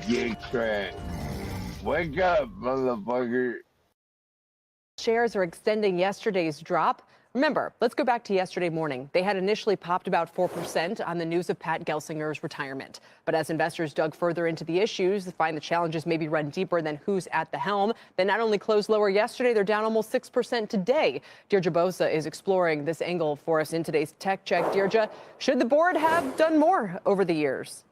GETCRACK. Wake up, motherfucker. Shares are extending yesterday's drop. Remember, let's go back to yesterday morning. They had initially popped about 4% on the news of Pat Gelsinger's retirement. But as investors dug further into the issues, they find the challenges maybe run deeper than who's at the helm. They not only closed lower yesterday, they're down almost 6% today. Deirdre Bosa is exploring this angle for us in today's Tech Check. Deirdre, should the board have done more over the years?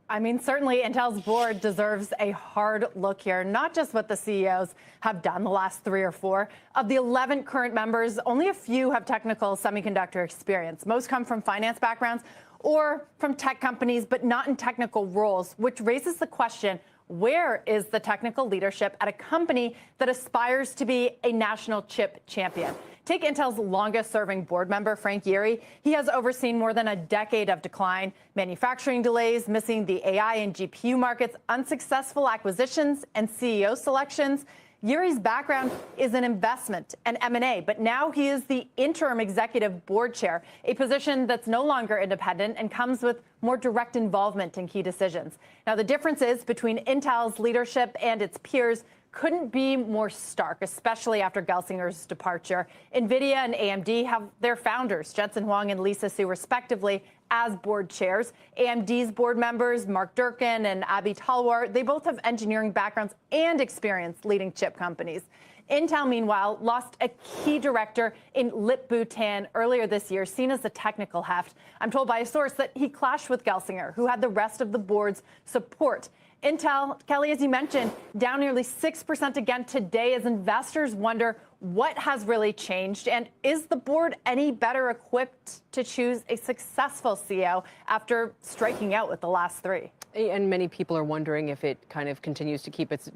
I mean, certainly Intel's board deserves a hard look here, not just what the CEOs have done the last 3 or 4. Of the 11 current members, only a few have technical semiconductor experience. Most come from finance backgrounds or from tech companies, but not in technical roles, which raises the question, where is the technical leadership at a company that aspires to be a national chip champion? Take Intel's longest-serving board member, Frank Yeary. He has overseen more than a decade of decline, manufacturing delays, missing the AI and GPU markets, unsuccessful acquisitions, and CEO selections. Yeary's background is in investment and M&A, but now he is the interim executive board chair, a position that's no longer independent and comes with more direct involvement in key decisions. Now, the differences between Intel's leadership and its peers couldn't be more stark, especially after Gelsinger's departure. NVIDIA and AMD have their founders, Jensen Huang and Lisa Su, respectively, as board chairs. AMD's board members, Mark Durkin and Abhi Talwar, they both have engineering backgrounds and experience leading chip companies. Intel, meanwhile, lost a key director in Lip-Bu Tan earlier this year, seen as a technical heft. I'm told by a source that he clashed with Gelsinger, who had the rest of the board's support. Intel, Kelly, as you mentioned, down nearly 6% again today as investors wonder what has really changed, and is the board any better equipped to choose a successful CEO after striking out with the last 3? And many people are wondering if it kind of continues to keep its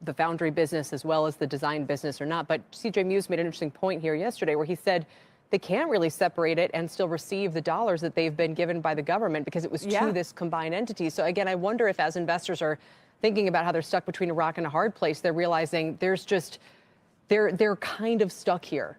the foundry business as well as the design business or not. But CJ Muse made an interesting point here yesterday where he said they can't really separate it and still receive the dollars that they've been given by the government because it was to this combined entity. So again, I wonder if as investors are thinking about how they're stuck between a rock and a hard place, they're realizing there's just, they're kind of stuck here.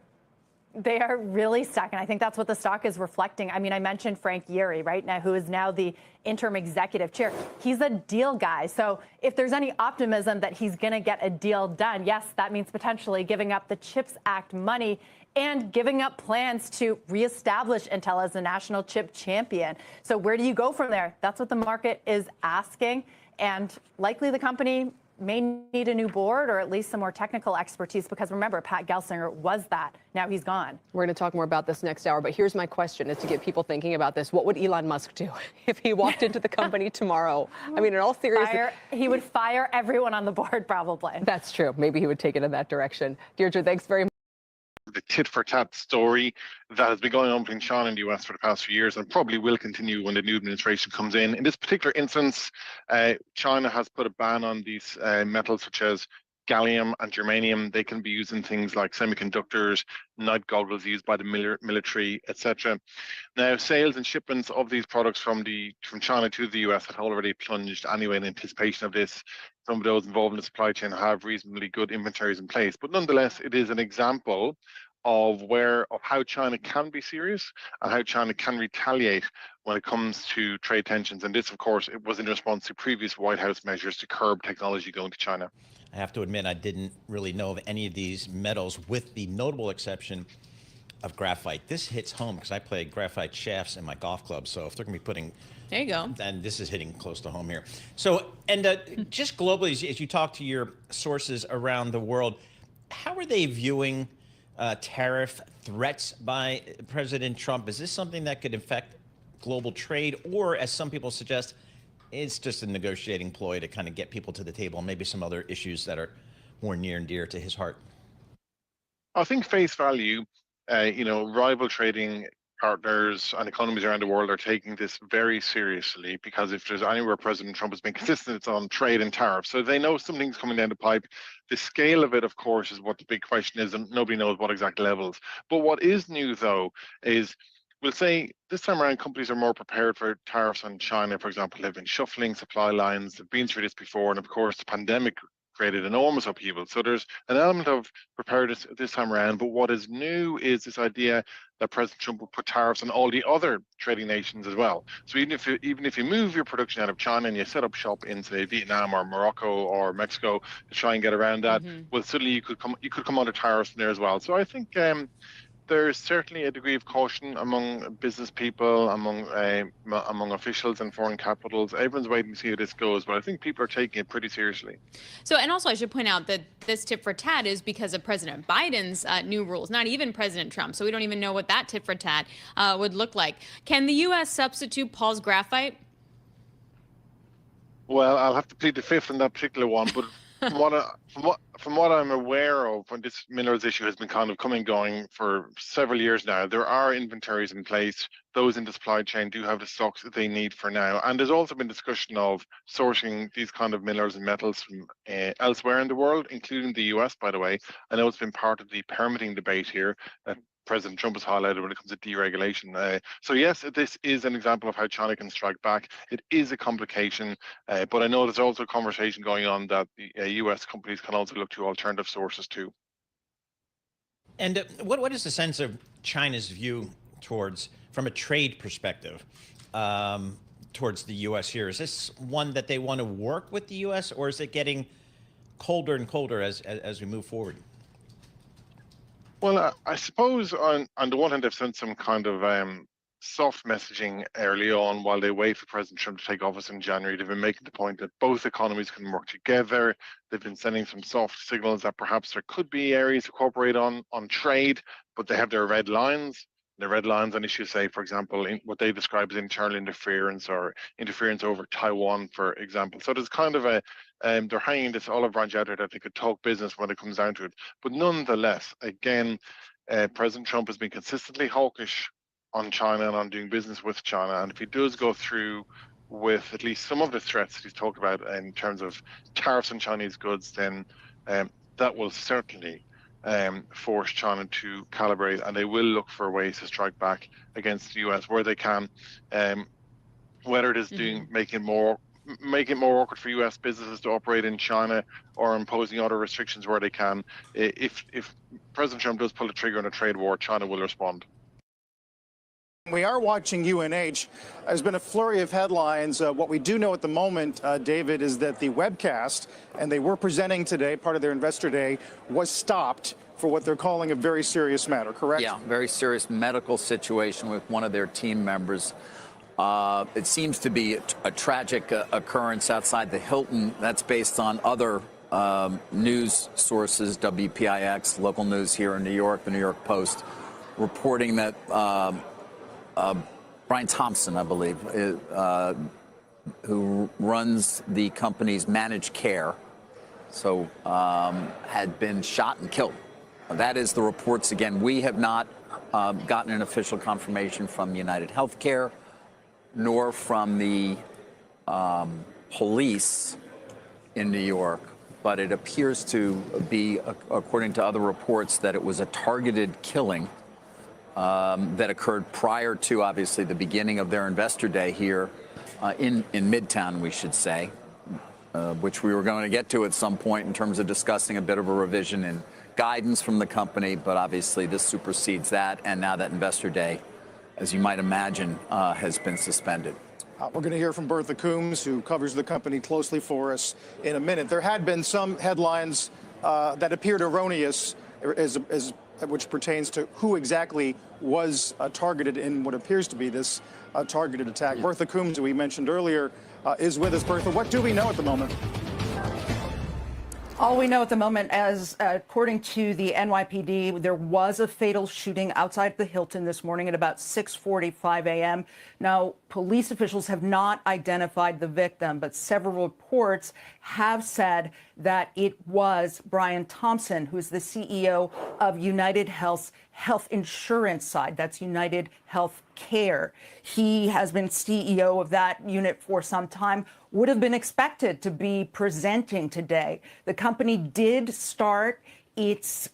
They are really stuck, and I think that's what the stock is reflecting. I mean, I mentioned Frank Yeary, right now, who is now the interim executive chair. He's a deal guy, so if there's any optimism that he's going to get a deal done, yes, that means potentially giving up the CHIPS Act money and giving up plans to reestablish Intel as a national chip champion. So where do you go from there? That's what the market is asking, and likely the company may need a new board or at least some more technical expertise, because remember, Pat Gelsinger was that. Now he's gone. We're going to talk more about this next hour, but here's my question is to get people thinking about this. What would Elon Musk do if he walked into the company tomorrow? I mean, in all seriousness, he would fire everyone on the board, probably. That's true. Maybe he would take it in that direction. Deirdre, thanks very much. The tit-for-tat story that has been going on between China and the US for the past few years and probably will continue when the new administration comes in. In this particular instance, China has put a ban on these metals such as gallium and germanium. They can be used in things like semiconductors, night goggles used by the military, etc. Now, sales and shipments of these products from China to the US had already plunged anyway in anticipation of this. Some of those involved in the supply chain have reasonably good inventories in place, but nonetheless, it is an example of how China can be serious and how China can retaliate when it comes to trade tensions. And this, of course, it was in response to previous White House measures to curb technology going to China. I have to admit, I didn't really know of any of these metals, with the notable exception of graphite. This hits home because I play graphite shafts in my golf club. So if they're going to be putting, there you go. And this is hitting close to home here. So, and just globally, as you talk to your sources around the world, how are they viewing tariff threats by President Trump? Is this something that could affect global trade, or, as some people suggest, it's just a negotiating ploy to kind of get people to the table and maybe some other issues that are more near and dear to his heart? I think face value, rival trading partners and economies around the world are taking this very seriously, because if there's anywhere President Trump has been consistent, it's on trade and tariffs. So they know something's coming down the pipe. The scale of it, of course, is what the big question is, and nobody knows what exact levels. But what is new, though, is we'll say this time around companies are more prepared for tariffs on China, for example. They've been shuffling supply lines, they've been through this before, and of course the pandemic created enormous upheaval. So there's an element of preparedness this time around. But what is new is this idea that President Trump will put tariffs on all the other trading nations as well. So even if you move your production out of China and you set up shop in, say, Vietnam or Morocco or Mexico to try and get around that, well, suddenly you could come under tariffs from there as well. So I think there's certainly a degree of caution among business people, among officials and foreign capitals. Everyone's waiting to see how this goes, but I think people are taking it pretty seriously. So, and also I should point out that this tit for tat is because of President Biden's new rules, not even President Trump. So we don't even know what that tit for tat would look like. Can the U.S. substitute Paul's graphite? Well, I'll have to plead the fifth on that particular one, but from what I'm aware of, when this minerals issue has been kind of coming and going for several years now, there are inventories in place. Those in the supply chain do have the stocks that they need for now. And there's also been discussion of sourcing these kind of minerals and metals from elsewhere in the world, including the US, by the way. I know it's been part of the permitting debate here. President Trump has highlighted when it comes to deregulation. So yes, this is an example of how China can strike back. It is a complication, but I know there's also a conversation going on that the US companies can also look to alternative sources too. And what is the sense of China's view towards, from a trade perspective, towards the U.S. here? Is this one that they want to work with the U.S., or is it getting colder and colder as we move forward? Well, I suppose on the one hand, they've sent some kind of soft messaging early on while they wait for President Trump to take office in January. They've been making the point that both economies can work together. They've been sending some soft signals that perhaps there could be areas to cooperate on trade, but they have their red lines. The red lines on issues, say, for example, in what they describe as internal interference or interference over Taiwan, for example. So there's kind of they're hanging this olive branch out there that they could talk business when it comes down to it. But nonetheless, again, President Trump has been consistently hawkish on China and on doing business with China. And if he does go through with at least some of the threats that he's talked about in terms of tariffs on Chinese goods, then that will certainly force China to calibrate, and they will look for ways to strike back against the US where they can. Whether it is making it more awkward for US businesses to operate in China or imposing other restrictions where they can. If President Trump does pull the trigger on a trade war, China will respond. We are watching UNH. There's been a flurry of headlines. What we do know at the moment, David, is that the webcast, and they were presenting today, part of their investor day, was stopped for what they're calling a very serious matter, correct? Yeah, very serious medical situation with one of their team members. It seems to be a tragic occurrence outside the Hilton. That's based on other news sources, WPIX, local news here in New York, the New York Post, reporting that Brian Thompson, I believe, who runs the company's managed care, so had been shot and killed. That is the reports. Again, we have not gotten an official confirmation from United Healthcare, nor from the police in New York, but it appears to be, according to other reports, that it was a targeted killing that occurred prior to, obviously, the beginning of their investor day here in Midtown, we should say, which we were going to get to at some point in terms of discussing a bit of a revision in guidance from the company. But obviously, this supersedes that. And now that investor day, as you might imagine, has been suspended. We're going to hear from Bertha Coombs, who covers the company closely for us, in a minute. There had been some headlines that appeared erroneous, which pertains to who exactly was targeted in what appears to be this targeted attack. Bertha Coombs, who we mentioned earlier, is with us. Bertha, what do we know at the moment? All we know at the moment, as according to the NYPD, there was a fatal shooting outside the Hilton this morning at about 6:45 a.m. Now, police officials have not identified the victim, but several reports have said that it was Brian Thompson, who's the CEO of United Health's health insurance side. That's United Health Care. He has been CEO of that unit for some time, would have been expected to be presenting today. The company did start its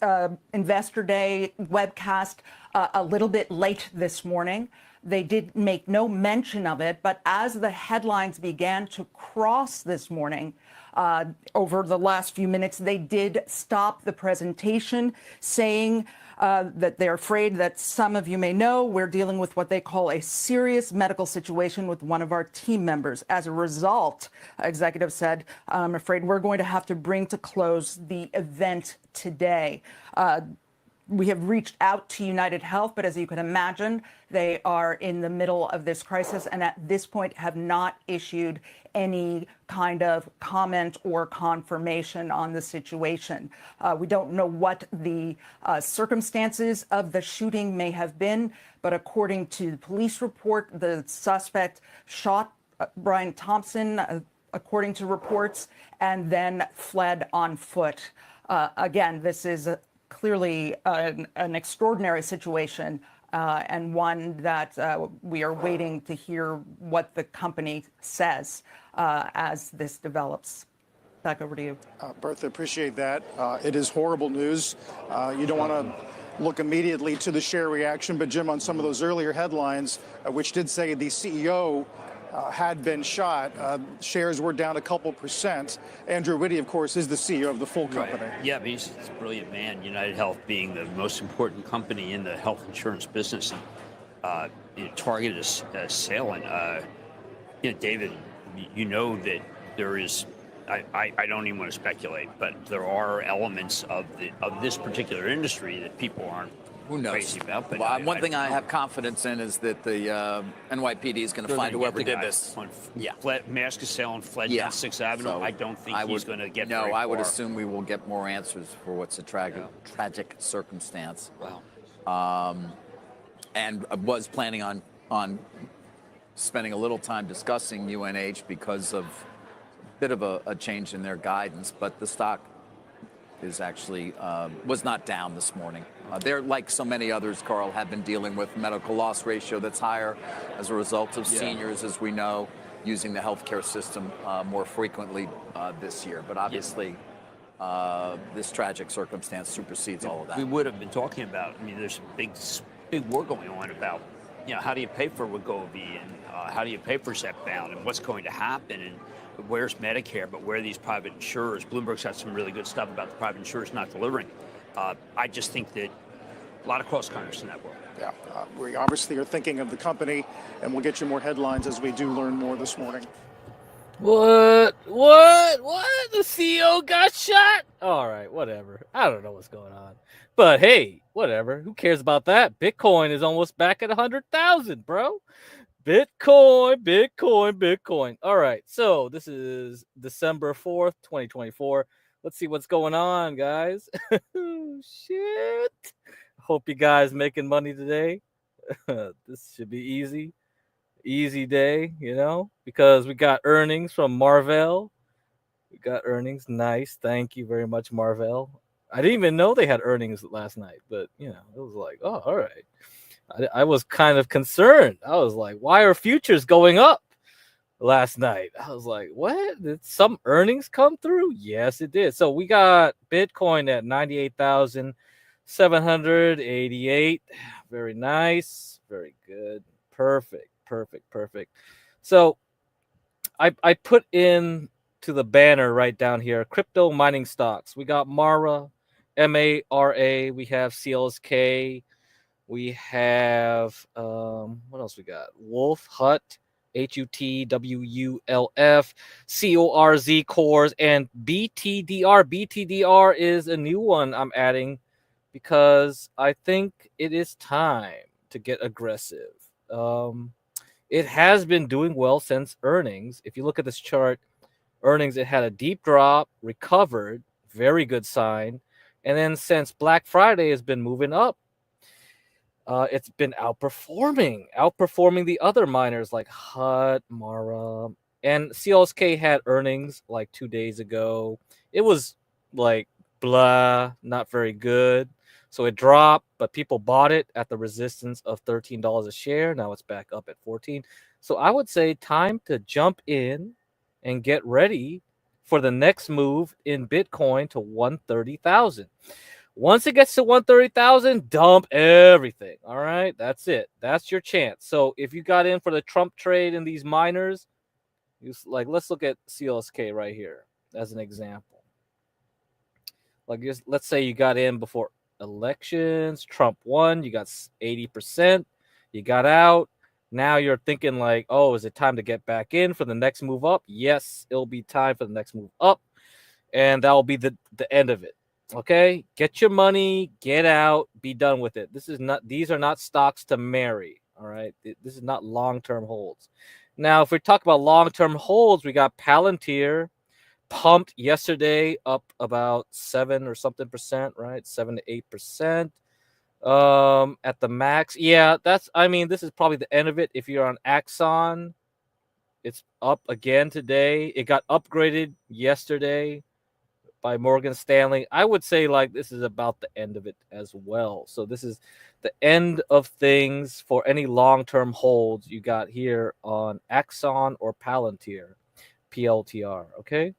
investor day webcast a little bit late this morning. They did make no mention of it, but as the headlines began to cross this morning, over the last few minutes, they did stop the presentation, saying that they're afraid that some of you may know we're dealing with what they call a serious medical situation with one of our team members. As a result, executive said, I'm afraid we're going to have to bring to close the event today. We have reached out to United Health, but as you can imagine, they are in the middle of this crisis and at this point have not issued any kind of comment or confirmation on the situation. We don't know what the circumstances of the shooting may have been, but according to the police report, the suspect shot Brian Thompson, according to reports, and then fled on foot. Again, this is clearly an extraordinary situation and one that we are waiting to hear what the company says as this develops. Back over to you. Bertha, appreciate that. It is horrible news. You don't want to look immediately to the share reaction, but Jim, on some of those earlier headlines, which did say the CEO had been shot, shares were down a couple percent. Andrew Whitty, of course, is the CEO of the full company. Right. Yeah, but he's a brilliant man. United Health being the most important company in the health insurance business, and targeted a sale. And David, you know that there is. I don't even want to speculate, but there are elements of this particular industry that people aren't. Who knows? Crazy about, but one thing I have confidence in is that the NYPD is going to find whoever did this. Mask is selling, fled down 6th Avenue. So I don't think he's going to get very far. I would assume we will get more answers for what's a tragic circumstance. Wow. And I was planning on spending a little time discussing UNH because of a bit of a change in their guidance, but the stock is actually was not down this morning. They're, like so many others, Carl, have been dealing with medical loss ratio that's higher as a result of seniors, as we know, using the healthcare system more frequently this year. But obviously, this tragic circumstance supersedes all of that. We would have been talking about, I mean, there's a big war going on about, how do you pay for Wegovy and how do you pay for Zepbound and what's going to happen and where's Medicare, but where are these private insurers? Bloomberg's got some really good stuff about the private insurers not delivering. I just think that a lot of cross currents in that world. Yeah, we obviously are thinking of the company, and we'll get you more headlines as we do learn more this morning. What? The CEO got shot? All right, whatever. I don't know what's going on. But hey, whatever. Who cares about that? Bitcoin is almost back at 100,000, bro. Bitcoin. All right, so this is December 4th, 2024. Let's see what's going on, guys. Shit. Hope you guys making money today. This should be easy. Easy day, because we got earnings from Marvell. We got earnings. Nice. Thank you very much, Marvell. I didn't even know they had earnings last night, but, it was like, oh, all right. I was kind of concerned. I was like, why are futures going up last night? I was like, what? Did some earnings come through? Yes, it did. So we got Bitcoin at 98,788. Very nice. Very good. Perfect. So I put in to the banner right down here, crypto mining stocks. We got Mara, MARA. We have CLSK. We have, what else we got? Wolf, Hut, HUTWULF, CORZ, Cores, and BTDR. BTDR is a new one I'm adding because I think it is time to get aggressive. It has been doing well since earnings. If you look at this chart, earnings, it had a deep drop, recovered, very good sign. And then since Black Friday has been moving up. It's been outperforming the other miners like Hut, Mara, and CLSK had earnings like 2 days ago. It was like blah, not very good. So it dropped, but people bought it at the resistance of $13 a share. Now it's back up at 14. So I would say time to jump in and get ready for the next move in Bitcoin to 130,000. Once it gets to 130,000, dump everything. All right, that's it. That's your chance. So if you got in for the Trump trade in these miners, like let's look at CLSK right here as an example. Like let's say you got in before elections, Trump won, you got 80%, you got out. Now you're thinking like, oh, is it time to get back in for the next move up? Yes, it'll be time for the next move up, and that will be the end of it. Okay, get your money, get out, be done with it. These are not stocks to marry. All right, this is not long-term holds. Now, if we talk about long-term holds, we got Palantir pumped yesterday up about 7 or something percent, right? 7 to 8%. At the max. Yeah, this is probably the end of it. If you're on Axon, it's up again today. It got upgraded yesterday by Morgan Stanley. I would say like this is about the end of it as well. So this is the end of things for any long-term holds you got here on Axon or Palantir, PLTR. Okay.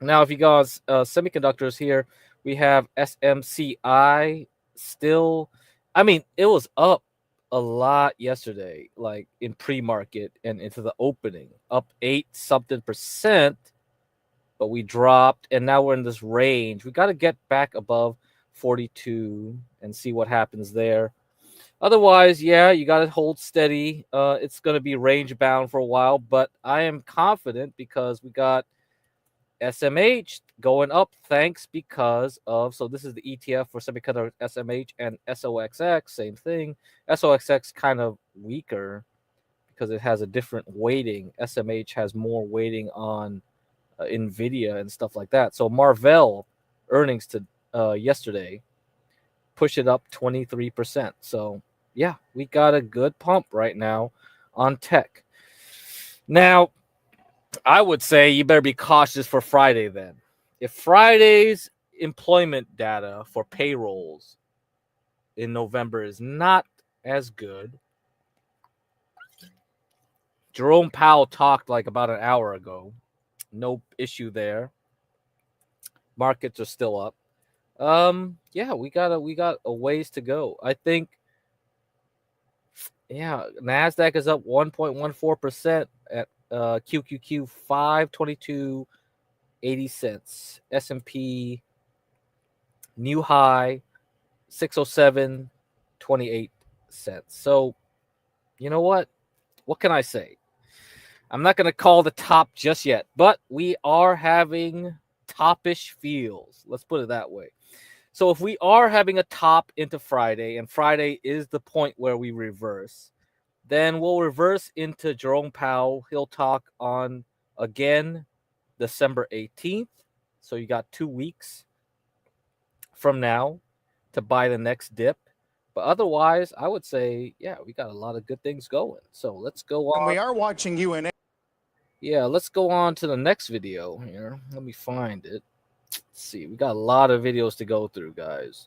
Now, if you go on semiconductors here, we have SMCI still. It was up a lot yesterday, like in pre-market and into the opening, up 8 something percent. But we dropped, and now we're in this range. We got to get back above 42 and see what happens there. Otherwise, yeah, you got to hold steady. It's going to be range bound for a while, but I am confident because we got SMH going up thanks because of, so this is the ETF for semiconductor SMH and SOXX, same thing. SOXX kind of weaker because it has a different weighting. SMH has more weighting on Nvidia and stuff like that. So Marvell earnings to yesterday push it up 23%. So yeah, we got a good pump right now on tech. Now, I would say you better be cautious for Friday then. If Friday's employment data for payrolls in November is not as good, Jerome Powell talked like about an hour ago. No issue there. Markets are still up. Yeah, we got a ways to go. I think, yeah, Nasdaq is up 1.14% at QQQ 522.80 cents. S&P new high 607.28 cents. So, you know what? What can I say? I'm not going to call the top just yet, but we are having topish feels. Let's put it that way. So if we are having a top into Friday, and Friday is the point where we reverse, then we'll reverse into Jerome Powell. He'll talk on, again, December 18th. So you got 2 weeks from now to buy the next dip. But otherwise, I would say, yeah, we got a lot of good things going. So let's go on. And we are watching UNA. Yeah, let's go on to the next video here. Let me find it. Let's see. We got a lot of videos to go through, guys.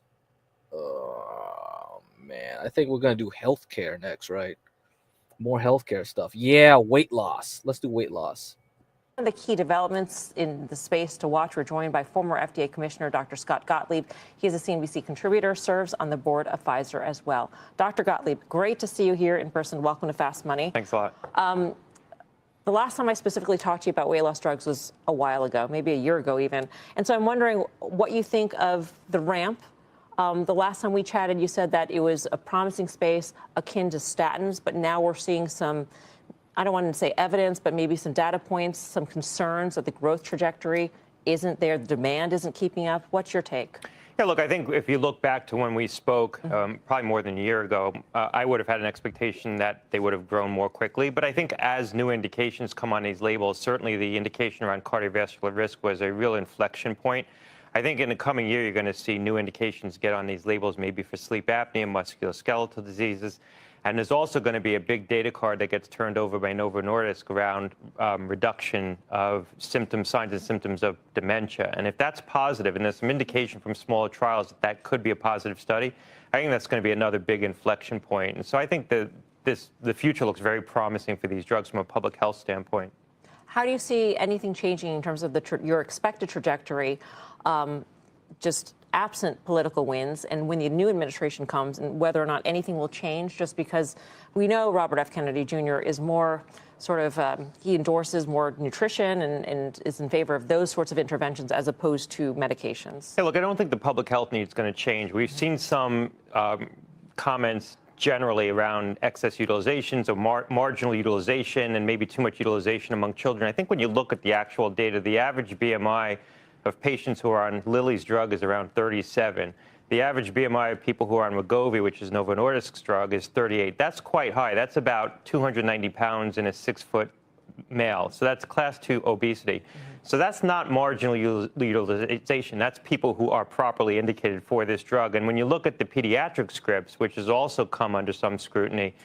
Oh, man. I think we're going to do healthcare next, right? More healthcare stuff. Yeah, weight loss. Let's do weight loss. One of the key developments in the space to watch, we're joined by former FDA Commissioner Dr. Scott Gottlieb. He is a CNBC contributor, serves on the board of Pfizer as well. Dr. Gottlieb, great to see you here in person. Welcome to Fast Money. Thanks a lot. The last time I specifically talked to you about weight loss drugs was a while ago, maybe a year ago even. And so I'm wondering what you think of the ramp. The last time we chatted, you said that it was a promising space akin to statins, but now we're seeing some, I don't want to say evidence, but maybe some data points, some concerns that the growth trajectory isn't there, the demand isn't keeping up. What's your take? Yeah, look, I think if you look back to when we spoke, probably more than a year ago, I would have had an expectation that they would have grown more quickly. But I think as new indications come on these labels, certainly the indication around cardiovascular risk was a real inflection point. I think in the coming year, you're going to see new indications get on these labels, maybe for sleep apnea, musculoskeletal diseases. And there's also going to be a big data card that gets turned over by Novo Nordisk around reduction of symptoms, signs and symptoms of dementia. And if that's positive, and there's some indication from smaller trials that that could be a positive study, I think that's going to be another big inflection point. And so I think that the future looks very promising for these drugs from a public health standpoint. How do you see anything changing in terms of your expected trajectory just absent political wins and when the new administration comes, and whether or not anything will change, just because we know Robert F. Kennedy Jr. is more sort of, he endorses more nutrition and is in favor of those sorts of interventions as opposed to medications. Hey, look, I don't think the public health need is going to change. We've seen some comments generally around excess utilization, so marginal utilization and maybe too much utilization among children. I think when you look at the actual data, the average BMI of patients who are on Lilly's drug is around 37. The average BMI of people who are on Wegovy, which is Novo Nordisk's drug, is 38. That's quite high. That's about 290 pounds in a 6-foot male. So that's class 2 obesity. So that's not marginal utilization. That's people who are properly indicated for this drug. And when you look at the pediatric scripts, which has also come under some scrutiny,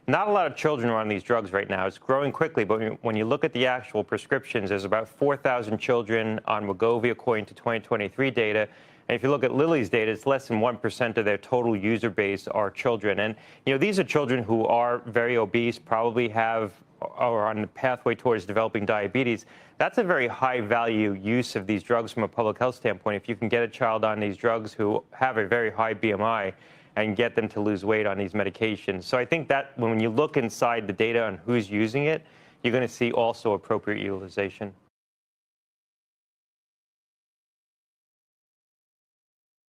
not a lot of children are on these drugs right now. It's growing quickly, but when you look at the actual prescriptions, there's about 4,000 children on Wegovy according to 2023 data. And if you look at Lilly's data, it's less than 1% of their total user base are children. And, these are children who are very obese, probably are on the pathway towards developing diabetes. That's a very high value use of these drugs from a public health standpoint. If you can get a child on these drugs who have a very high BMI and get them to lose weight on these medications. So I think that when you look inside the data on who's using it, you're going to see also appropriate utilization.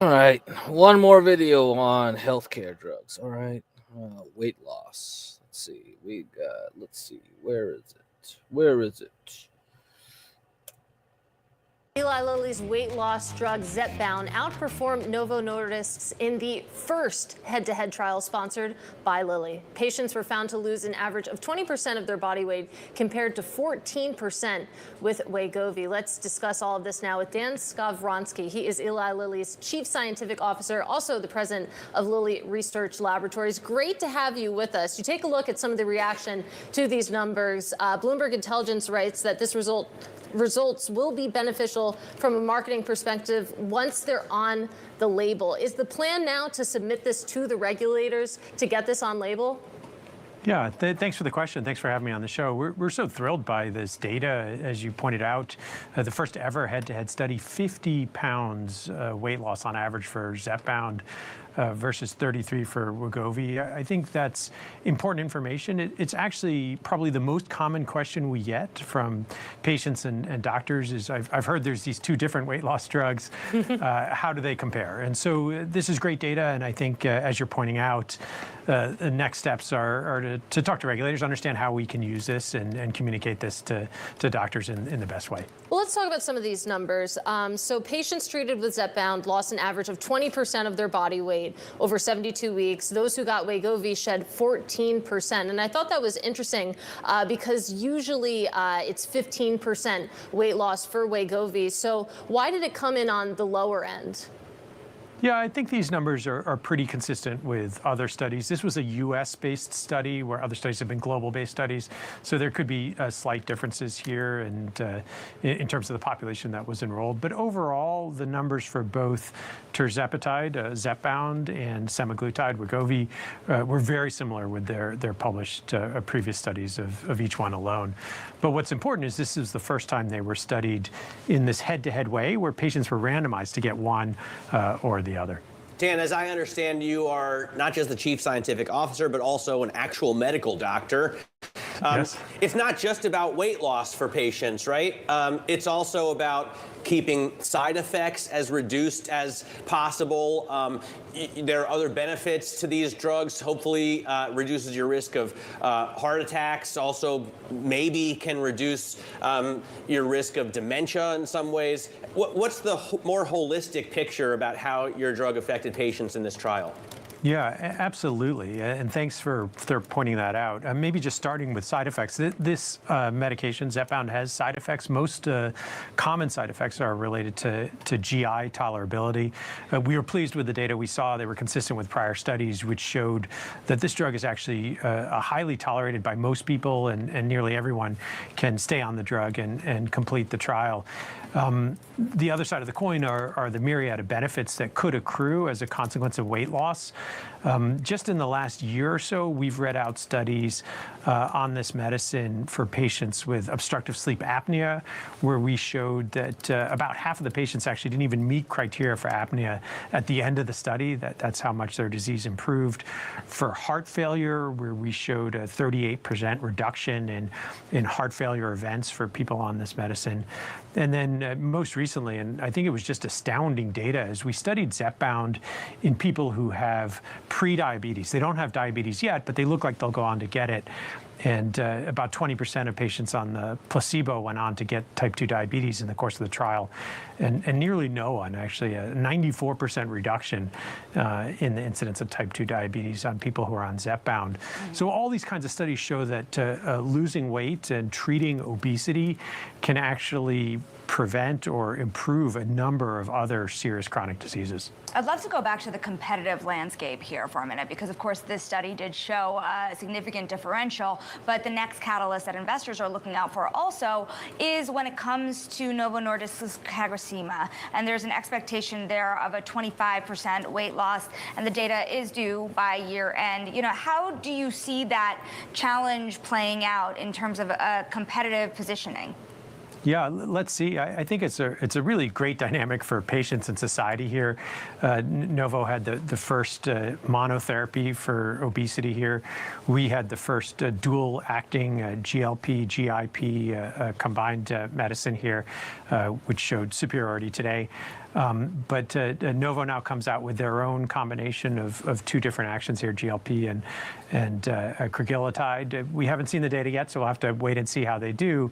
All right, one more video on healthcare drugs. All right, weight loss. Let's see. Let's see. Where is it? Where is it? Eli Lilly's weight loss drug Zepbound outperformed Novo Nordisk's in the first head-to-head trial sponsored by Lilly. Patients were found to lose an average of 20% of their body weight compared to 14% with Wegovy. Let's discuss all of this now with Dan Skavronsky. He is Eli Lilly's chief scientific officer, also the president of Lilly Research Laboratories. Great to have you with us. You take a look at some of the reaction to these numbers. Bloomberg Intelligence writes that this results will be beneficial from a marketing perspective once they're on the label. Is the plan now to submit this to the regulators to get this on label? Yeah, thanks for the question. Thanks for having me on the show. We're so thrilled by this data. As you pointed out, the first ever head-to-head study, 50 pounds weight loss on average for Zepbound versus 33 for Wegovy. I think that's important information. It's actually probably the most common question we get from patients and doctors is, I've heard there's these two different weight loss drugs. How do they compare? And so this is great data. And I think, as you're pointing out, the next steps are to talk to regulators, understand how we can use this and communicate this to doctors in the best way. Well, let's talk about some of these numbers. So patients treated with Zepbound lost an average of 20% of their body weight over 72 weeks. Those who got Wegovy shed 14%. And I thought that was interesting because usually it's 15% weight loss for Wegovy. So why did it come in on the lower end? Yeah, I think these numbers are pretty consistent with other studies. This was a US-based study where other studies have been global-based studies. So there could be slight differences here and in terms of the population that was enrolled. But overall, the numbers for both tirzepatide, Zepbound, and semaglutide, Wegovy, were very similar with their published previous studies of each one alone. But what's important is this is the first time they were studied in this head-to-head way where patients were randomized to get one or the other. Dan, as I understand, you are not just the chief scientific officer, but also an actual medical doctor. Yes. It's not just about weight loss for patients, right? It's also about keeping side effects as reduced as possible. There are other benefits to these drugs. Hopefully reduces your risk of heart attacks. Also maybe can reduce your risk of dementia in some ways. What's the more holistic picture about how your drug affected patients in this trial? Yeah, absolutely. And thanks for pointing that out. Maybe just starting with side effects. This medication, Zepbound, has side effects. Most common side effects are related to GI tolerability. We were pleased with the data we saw. They were consistent with prior studies, which showed that this drug is actually highly tolerated by most people, and nearly everyone can stay on the drug and complete the trial. The other side of the coin are the myriad of benefits that could accrue as a consequence of weight loss. Just in the last year or so, we've read out studies on this medicine for patients with obstructive sleep apnea, where we showed that about half of the patients actually didn't even meet criteria for apnea at the end of the study. That's how much their disease improved. For heart failure, where we showed a 38% reduction in heart failure events for people on this medicine. And then most recently, and I think it was just astounding data, as we studied Zepbound in people who have pre-diabetes. They don't have diabetes yet, but they look like they'll go on to get it. And about 20% of patients on the placebo went on to get type 2 diabetes in the course of the trial. And nearly no one, actually, a 94% reduction in the incidence of type 2 diabetes on people who are on Zepbound. So all these kinds of studies show that losing weight and treating obesity can actually prevent or improve a number of other serious chronic diseases. I'd love to go back to the competitive landscape here for a minute, because of course this study did show a significant differential, but the next catalyst that investors are looking out for also is when it comes to Novo Nordisk's CagriSema, and there's an expectation there of a 25% weight loss, and the data is due by year end. You know, how do you see that challenge playing out in terms of competitive positioning? Yeah, let's see. I think it's a really great dynamic for patients and society here. Novo had the first monotherapy for obesity here. We had the first dual-acting GLP, GIP combined medicine here, which showed superiority today. But Novo now comes out with their own combination of two different actions here, GLP and cagrilintide. We haven't seen the data yet, so we'll have to wait and see how they do.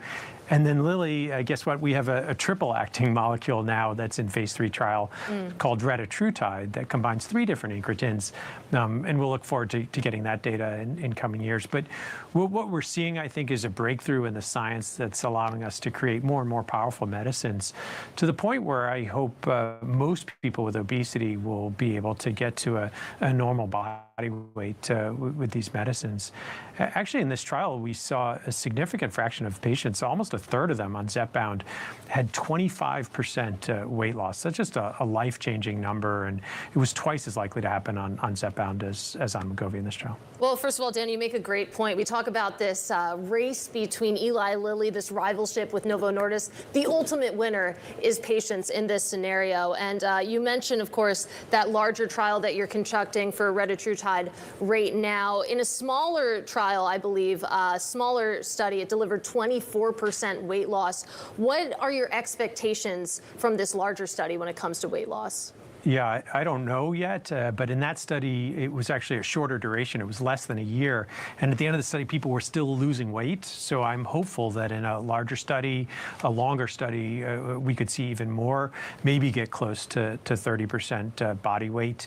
And then Lilly, guess what? We have a triple-acting molecule now that's in phase 3 trial called retatrutide that combines 3 different incretins. And we'll look forward to getting that data in coming years. But what we're seeing, I think, is a breakthrough in the science that's allowing us to create more and more powerful medicines, to the point where I hope most people with obesity will be able to get to a normal body weight with these medicines. Actually, in this trial, we saw a significant fraction of patients, almost a third of them on Zepbound, had 25% weight loss. That's just a life-changing number, and it was twice as likely to happen on Zepbound as on Wegovy in this trial. Well, first of all, Dan, you make a great point. We talk about this race between Eli Lilly, this rivalship with Novo Nordisk. The ultimate winner is patients in this scenario. And you mentioned, of course, that larger trial that you're conducting for retatrutide right now. In a smaller trial, I believe, a smaller study, it delivered 24% weight loss. What are your expectations from this larger study when it comes to weight loss? Yeah, I don't know yet, but in that study, it was actually a shorter duration. It was less than a year. And at the end of the study, people were still losing weight. So I'm hopeful that in a larger study, a longer study, we could see even more, maybe get close to 30% body weight.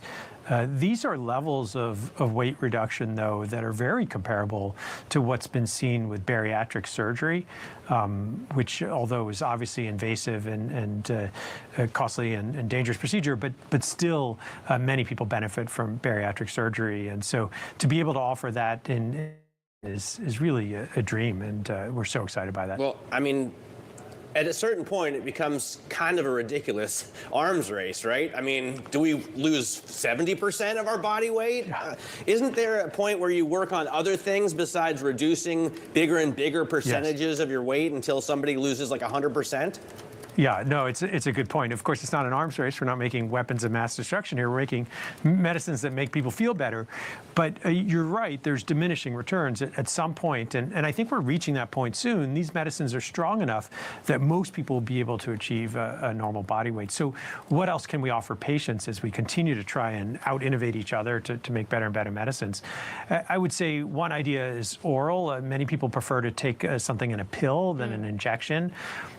These are levels of weight reduction, though, that are very comparable to what's been seen with bariatric surgery, which, although is obviously invasive and costly and dangerous procedure, but still many people benefit from bariatric surgery. And so to be able to offer that is really a dream, and we're so excited by that. Well, I mean, at a certain point, it becomes kind of a ridiculous arms race, right? I mean, do we lose 70% of our body weight? Isn't there a point where you work on other things besides reducing bigger and bigger percentages of your weight until somebody loses like 100%? Yeah, no, it's a good point. Of course, it's not an arms race. We're not making weapons of mass destruction here. We're making medicines that make people feel better. But you're right, there's diminishing returns at some point. And I think we're reaching that point soon. These medicines are strong enough that most people will be able to achieve a normal body weight. So what else can we offer patients as we continue to try and out-innovate each other to make better and better medicines? I would say one idea is oral. Many people prefer to take something in a pill than an injection.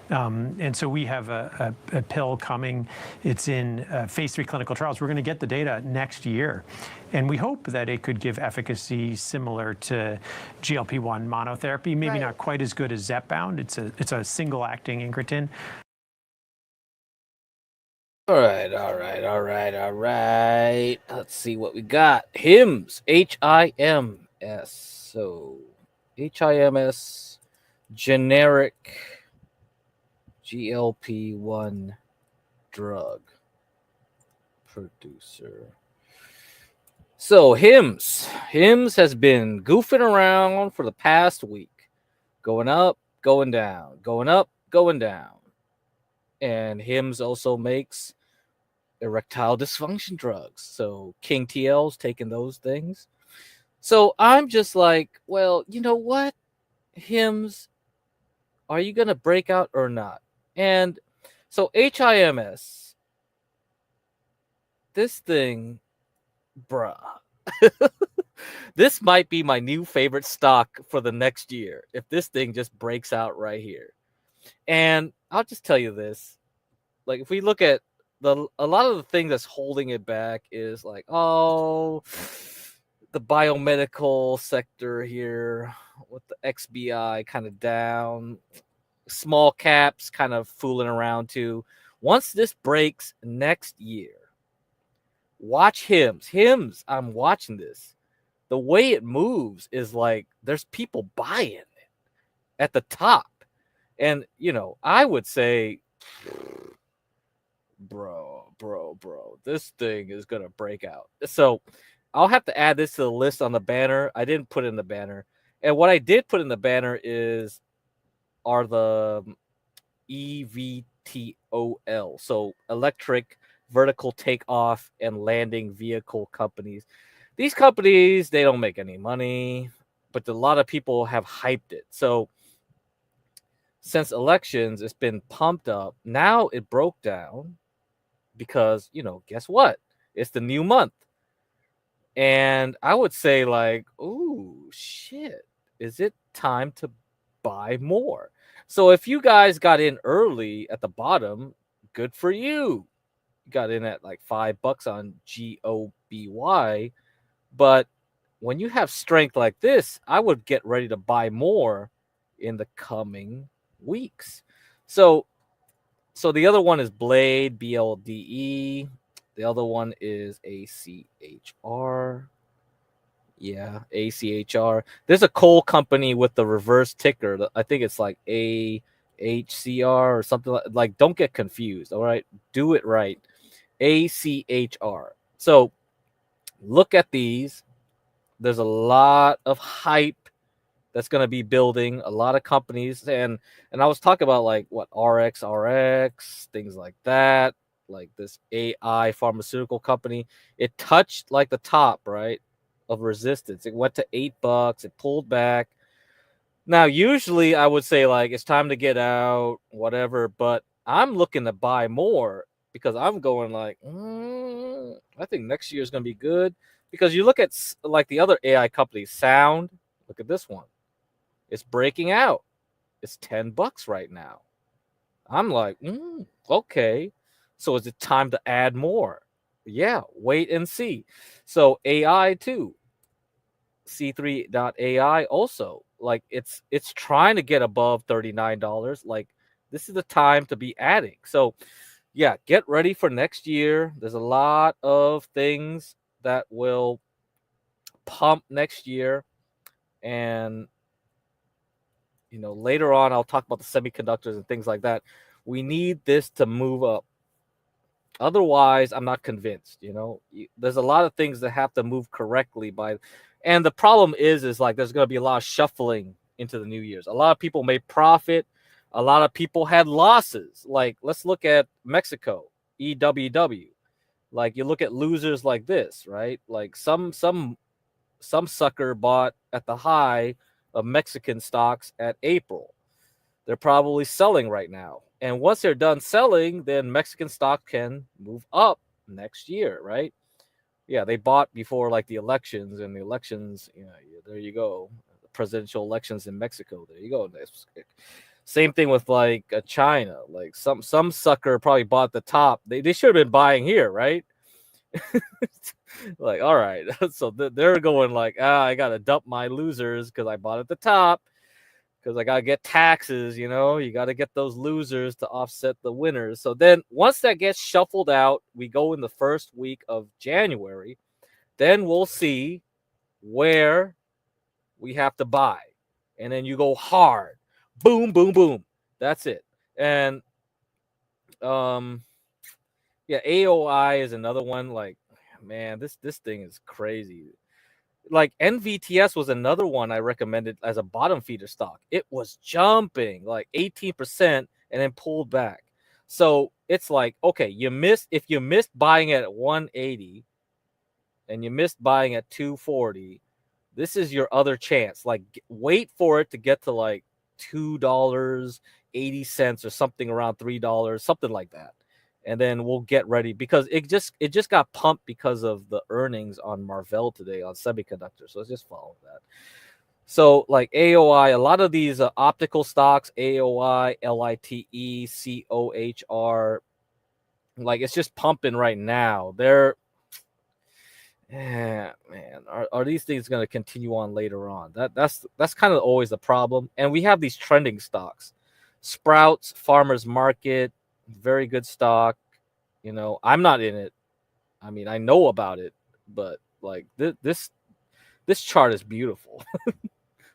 And so we have a pill coming. It's in phase 3 clinical trials. We're going to get the data next year. And we hope that it could give efficacy similar to GLP-1 monotherapy, maybe not quite as good as Zepbound. It's a single-acting incretin. All right. Let's see what we got. HIMS, H-I-M-S. So, H-I-M-S, generic GLP-1 drug producer. So Hims has been goofing around for the past week, going up, going down, going up, going down. And Hims also makes erectile dysfunction drugs. So King TL's taking those things. So I'm just like, well, you know what? Hims, are you going to break out or not? And so HIMS, this thing, bruh. This might be my new favorite stock for the next year if this thing just breaks out right here. And I'll just tell you this. Like if we look at a lot of the things that's holding it back is like, oh, the biomedical sector here with the XBI kind of down, small caps kind of fooling around too. Once this breaks next year, watch Hims, I'm watching this. The way it moves is like there's people buying it at the top. And, you know, I would say, bro, this thing is going to break out. So I'll have to add this to the list on the banner. I didn't put it in the banner. And what I did put in the banner are the EVTOL. So electric vertical takeoff and landing vehicle companies. These companies, they don't make any money, but a lot of people have hyped it. So since elections, it's been pumped up. Now it broke down because, you know, guess what? It's the new month. And I would say like, ooh, shit, is it time to buy more? So if you guys got in early at the bottom, good for you. You got in at like $5 on GOBY. But when you have strength like this, I would get ready to buy more in the coming weeks. So the other one is Blade, BLDE. The other one is ACHR. Yeah, ACHR. There's a coal company with the reverse ticker. I think it's like AHCR or something like don't get confused, all right? Do it right. ACHR. So look at these. There's a lot of hype that's going to be building, a lot of companies. And I was talking about like what RX, things like that, like this AI pharmaceutical company. It touched like the top, right, of resistance. It went to $8. It pulled back. Now, usually I would say like it's time to get out, whatever, but I'm looking to buy more because I'm going like, I think next year is going to be good. Because you look at like the other AI companies, Sound, look at this one. It's breaking out. It's $10 right now. I'm like, okay. So is it time to add more? Yeah, wait and see. So AI too. C3.ai also. Like it's trying to get above $39. Like this is the time to be adding. So yeah, get ready for next year. There's a lot of things that will pump next year. And you know, later on I'll talk about the semiconductors and things like that. We need this to move up. Otherwise, I'm not convinced, you know. There's a lot of things that have to move correctly and the problem is like there's going to be a lot of shuffling into the new year's. A lot of people made profit, a lot of people had losses. Like let's look at Mexico, EWW. Like you look at losers like this, right? Like some sucker bought at the high of Mexican stocks at April. They're probably selling right now. And once they're done selling, then Mexican stock can move up next year, right? Yeah, they bought before like the elections, and the elections, there you go. The presidential elections in Mexico. There you go. Same thing with like China. Like some sucker probably bought the top. They should have been buying here, right? Like, all right. So they're going like, I got to dump my losers because I bought at the top because I got to get taxes, you know, you got to get those losers to offset the winners. So then once that gets shuffled out, we go in the first week of January, then we'll see where we have to buy. And then you go hard. Boom, boom, boom. That's it. And yeah, AOI is another one. Like, man, this thing is crazy. Like NVTS was another one I recommended as a bottom feeder stock. It was jumping like 18% and then pulled back. So it's like, okay, if you missed buying it at 180 and you missed buying at 240, this is your other chance. Like, wait for it to get to like $2.80 or something around $3, something like that. And then we'll get ready because it just got pumped because of the earnings on Marvell today on semiconductors. So let's just follow that. So like AOI, a lot of these optical stocks, AOI, LITE, COHR, like it's just pumping right now. Man, are these things going to continue on later on? That's kind of always the problem. And we have these trending stocks. Sprouts, Farmers Market, very good stock. You know, I'm not in it. I mean, I know about it, but like this chart is beautiful.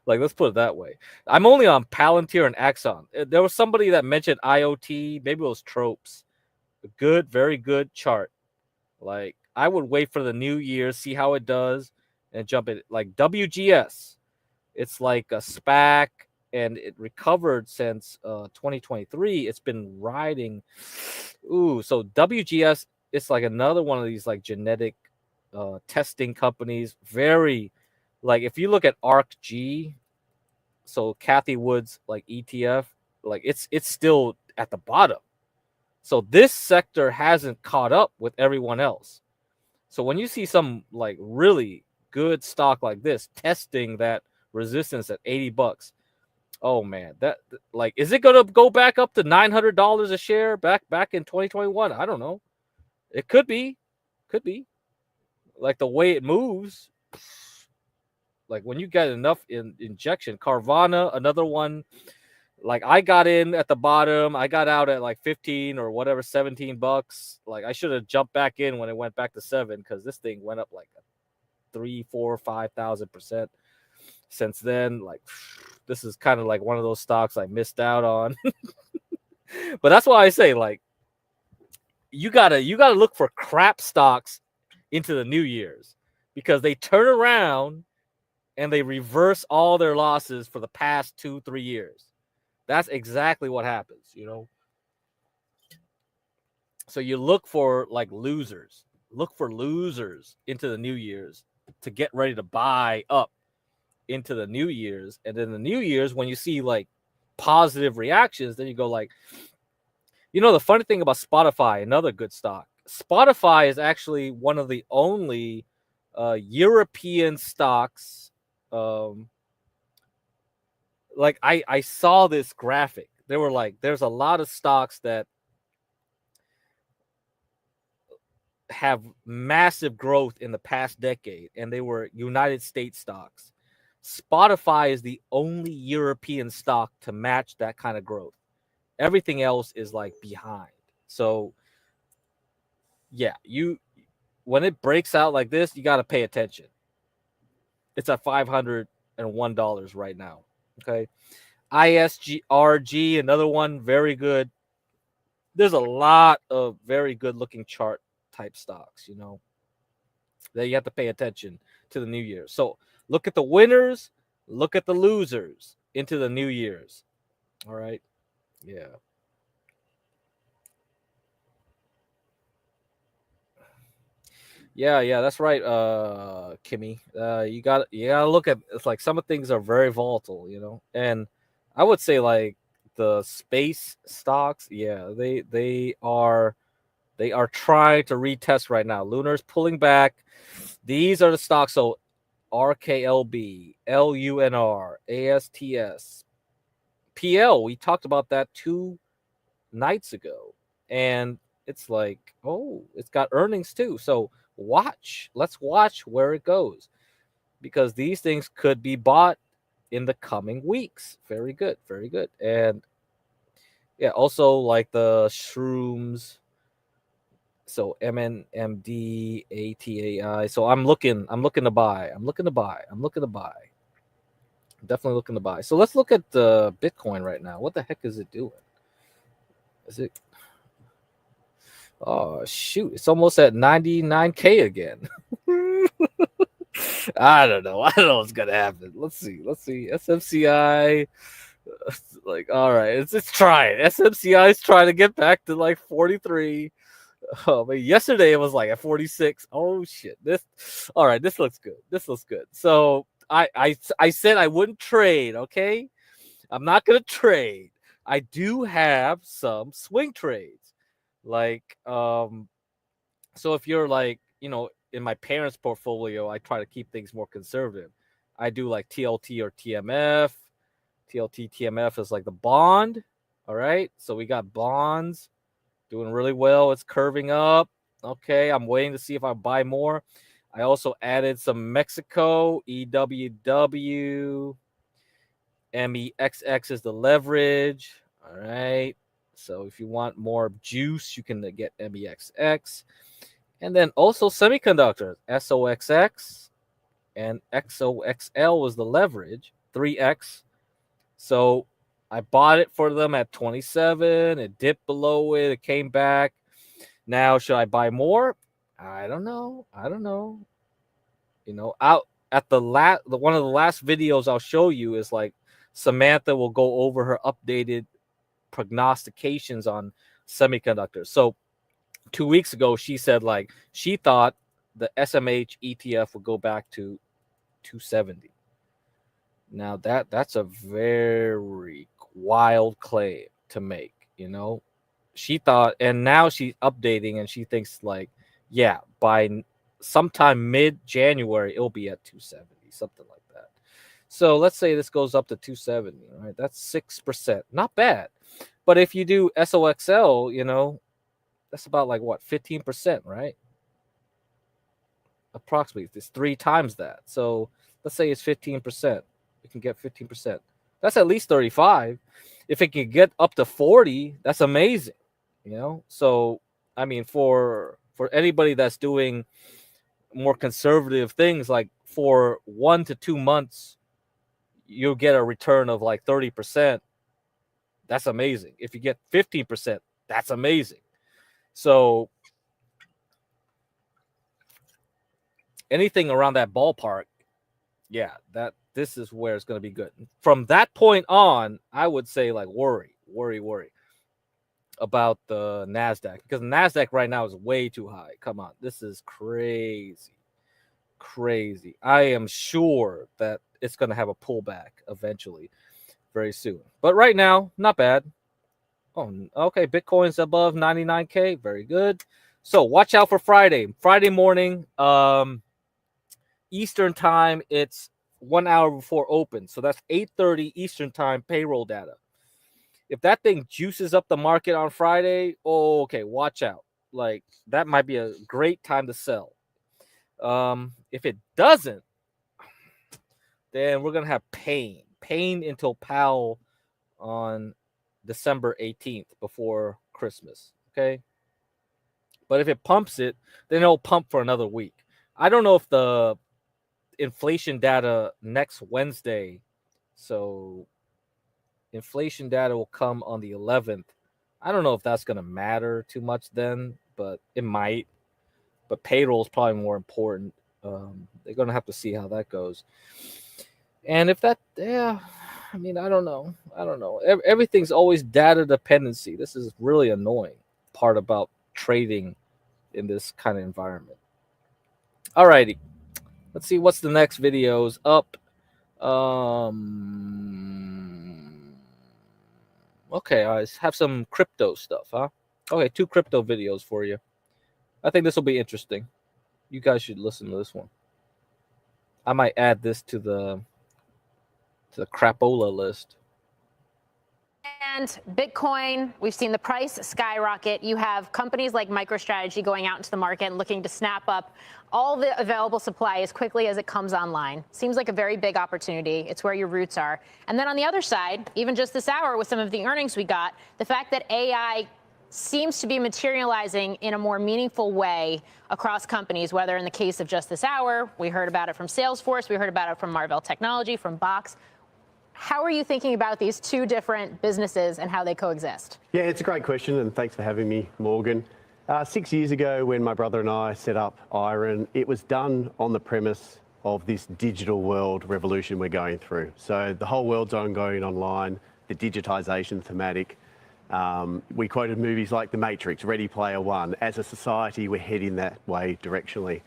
Like, let's put it that way. I'm only on Palantir and Axon. There was somebody that mentioned IoT, maybe it was Tropes. A good, very good chart. Like, I would wait for the new year, see how it does, and jump in. Like WGS, it's like a SPAC, and it recovered since 2023. It's been riding. Ooh, so WGS, it's like another one of these like genetic testing companies. Very, like if you look at ARCG, so Kathy Wood's like ETF, like it's still at the bottom. So this sector hasn't caught up with everyone else. So when you see some like really good stock like this testing that resistance at $80, oh man, that like, is it gonna go back up to $900 a share back in 2021? I don't know. It could be. Like the way it moves, like when you get enough injection. Carvana, another one. Like I got in at the bottom, I got out at like 15 or whatever, $17. Like I should have jumped back in when it went back to 7 because this thing went up like 3, 4, 5,000% since then. Like this is kind of like one of those stocks I missed out on. But that's why I say, like, you gotta look for crap stocks into the New Year's because they turn around and they reverse all their losses for the past 2-3 years. That's exactly what happens, you know. So you look for like losers. Look for losers into the New Year's to get ready to buy up into the New Year's. And then the New Year's, when you see like positive reactions, then you go like, you know, the funny thing about Spotify, another good stock. Spotify is actually one of the only European stocks. Like I saw this graphic. They were like, there's a lot of stocks that have massive growth in the past decade, and they were United States stocks. Spotify is the only European stock to match that kind of growth. Everything else is like behind. So yeah, when it breaks out like this, you got to pay attention. It's at $501 right now. Okay. ISGRG, another one, very good. There's a lot of very good looking chart type stocks, you know, that you have to pay attention to the New Year. So look at the winners, look at the losers into the New Year's. All right. Yeah. Yeah, that's right, Kimmy. You gotta look at, it's like some of things are very volatile, you know. And I would say like the space stocks, yeah, they are trying to retest right now. Lunar's pulling back. These are the stocks. So RKLB, LUNR, ASTS, PL. We talked about that 2 nights ago. And it's like, oh, it's got earnings too. So let's watch where it goes, because these things could be bought in the coming weeks. Very good. And yeah, also like the shrooms. So MNMD, ATAI. So I'm looking to buy. Definitely looking to buy. So let's look at the Bitcoin right now. What the heck is it doing? Oh shoot, it's almost at 99K again. I don't know. I don't know what's gonna happen. Let's see. SMCI. Like, all right, it's trying. SMCI is trying to get back to like 43. Oh, but yesterday it was like at 46. Oh shit. All right, this looks good. So I said I wouldn't trade, okay? I'm not gonna trade. I do have some swing trades. Like, so if you're like, in my parents' portfolio, I try to keep things more conservative. I do like TLT or TMF. TLT, TMF is like the bond. All right. So we got bonds doing really well. It's curving up. Okay. I'm waiting to see if I buy more. I also added some Mexico, EWW. MEXX is the leverage. All right. So if you want more juice, you can get MEXX. And then also semiconductors, SOXX and XOXL was the leverage, 3X. So I bought it for them at 27. It dipped below it. It came back. Now, should I buy more? I don't know. Out at one of the last videos I'll show you is like Samantha will go over her updated prognostications on semiconductors. So 2 weeks ago, she said like she thought the SMH ETF would go back to 270. Now that's a very wild claim to make, She thought, and now she's updating and she thinks like, yeah, by sometime mid-January, it'll be at 270, something like that. So let's say this goes up to 270, right? That's 6%. Not bad. But if you do SOXL, that's about like what, 15%, right? Approximately. It's 3 times that. So let's say it's 15%. We can get 15%. That's at least 35. If it can get up to 40, that's amazing. So I mean, for anybody that's doing more conservative things, like for 1 to 2 months, you'll get a return of like 30%. That's amazing. If you get 15%, that's amazing. So anything around that ballpark, yeah, this is where it's going to be good. From that point on, I would say like worry about the NASDAQ, because the NASDAQ right now is way too high. Come on, this is crazy. I am sure that it's going to have a pullback eventually, very soon. But right now, not bad. Oh, okay, Bitcoin's above 99K. Very good. So watch out for Friday. Friday morning, Eastern time, it's 1 hour before open. So that's 8:30 Eastern time payroll data. If that thing juices up the market on Friday, okay, watch out. Like, that might be a great time to sell. If it doesn't, then we're going to have pain until Powell on December 18th before Christmas. Okay. But if it pumps it, then it'll pump for another week. I don't know if the inflation data next Wednesday, so inflation data will come on the 11th. I don't know if that's going to matter too much then, but it might. But payroll is probably more important. They're going to have to see how that goes. And if that, I mean, I don't know. Everything's always data dependency. This is really annoying part about trading in this kind of environment. All righty. Let's see what's the next videos up. Okay, I have some crypto stuff, huh? Okay, 2 crypto videos for you. I think this will be interesting. You guys should listen to this one. I might add this to the crapola list. And Bitcoin, we've seen the price skyrocket. You have companies like MicroStrategy going out into the market and looking to snap up all the available supply as quickly as it comes online. Seems like a very big opportunity. It's where your roots are. And then on the other side, even just this hour with some of the earnings we got, the fact that AI seems to be materializing in a more meaningful way across companies, whether in the case of just this hour, we heard about it from Salesforce, we heard about it from Marvell Technology, from Box. How are you thinking about these 2 different businesses and how they coexist? Yeah, it's a great question, and thanks for having me, Morgan. 6 years ago, when my brother and I set up Iron, it was done on the premise of this digital world revolution we're going through. So the whole world's going online, the digitization thematic. We quoted movies like The Matrix, Ready Player One. As a society, we're heading that way directionally.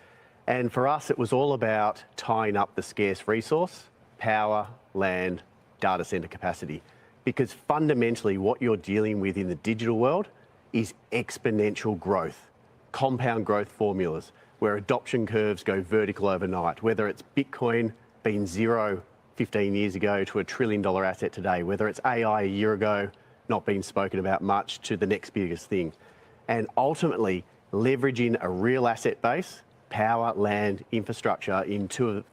And for us, it was all about tying up the scarce resource, power, land, data center capacity. Because fundamentally, what you're dealing with in the digital world is exponential growth, compound growth formulas, where adoption curves go vertical overnight, whether it's Bitcoin being zero 15 years ago to $1 trillion asset today, whether it's AI a year ago, not being spoken about much, to the next biggest thing. And ultimately, leveraging a real asset base, power, land, infrastructure into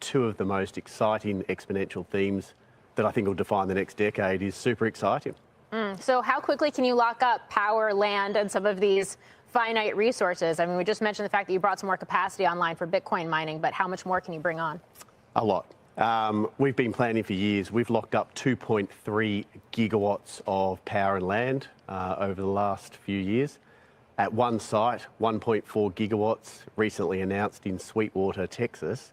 two of the most exciting exponential themes that I think will define the next decade is super exciting. So how quickly can you lock up power, land, and some of these finite resources? I mean, we just mentioned the fact that you brought some more capacity online for Bitcoin mining, but how much more can you bring on? A lot. We've been planning for years. We've locked up 2.3 gigawatts of power and land over the last few years. At one site, 1.4 gigawatts recently announced in Sweetwater, Texas.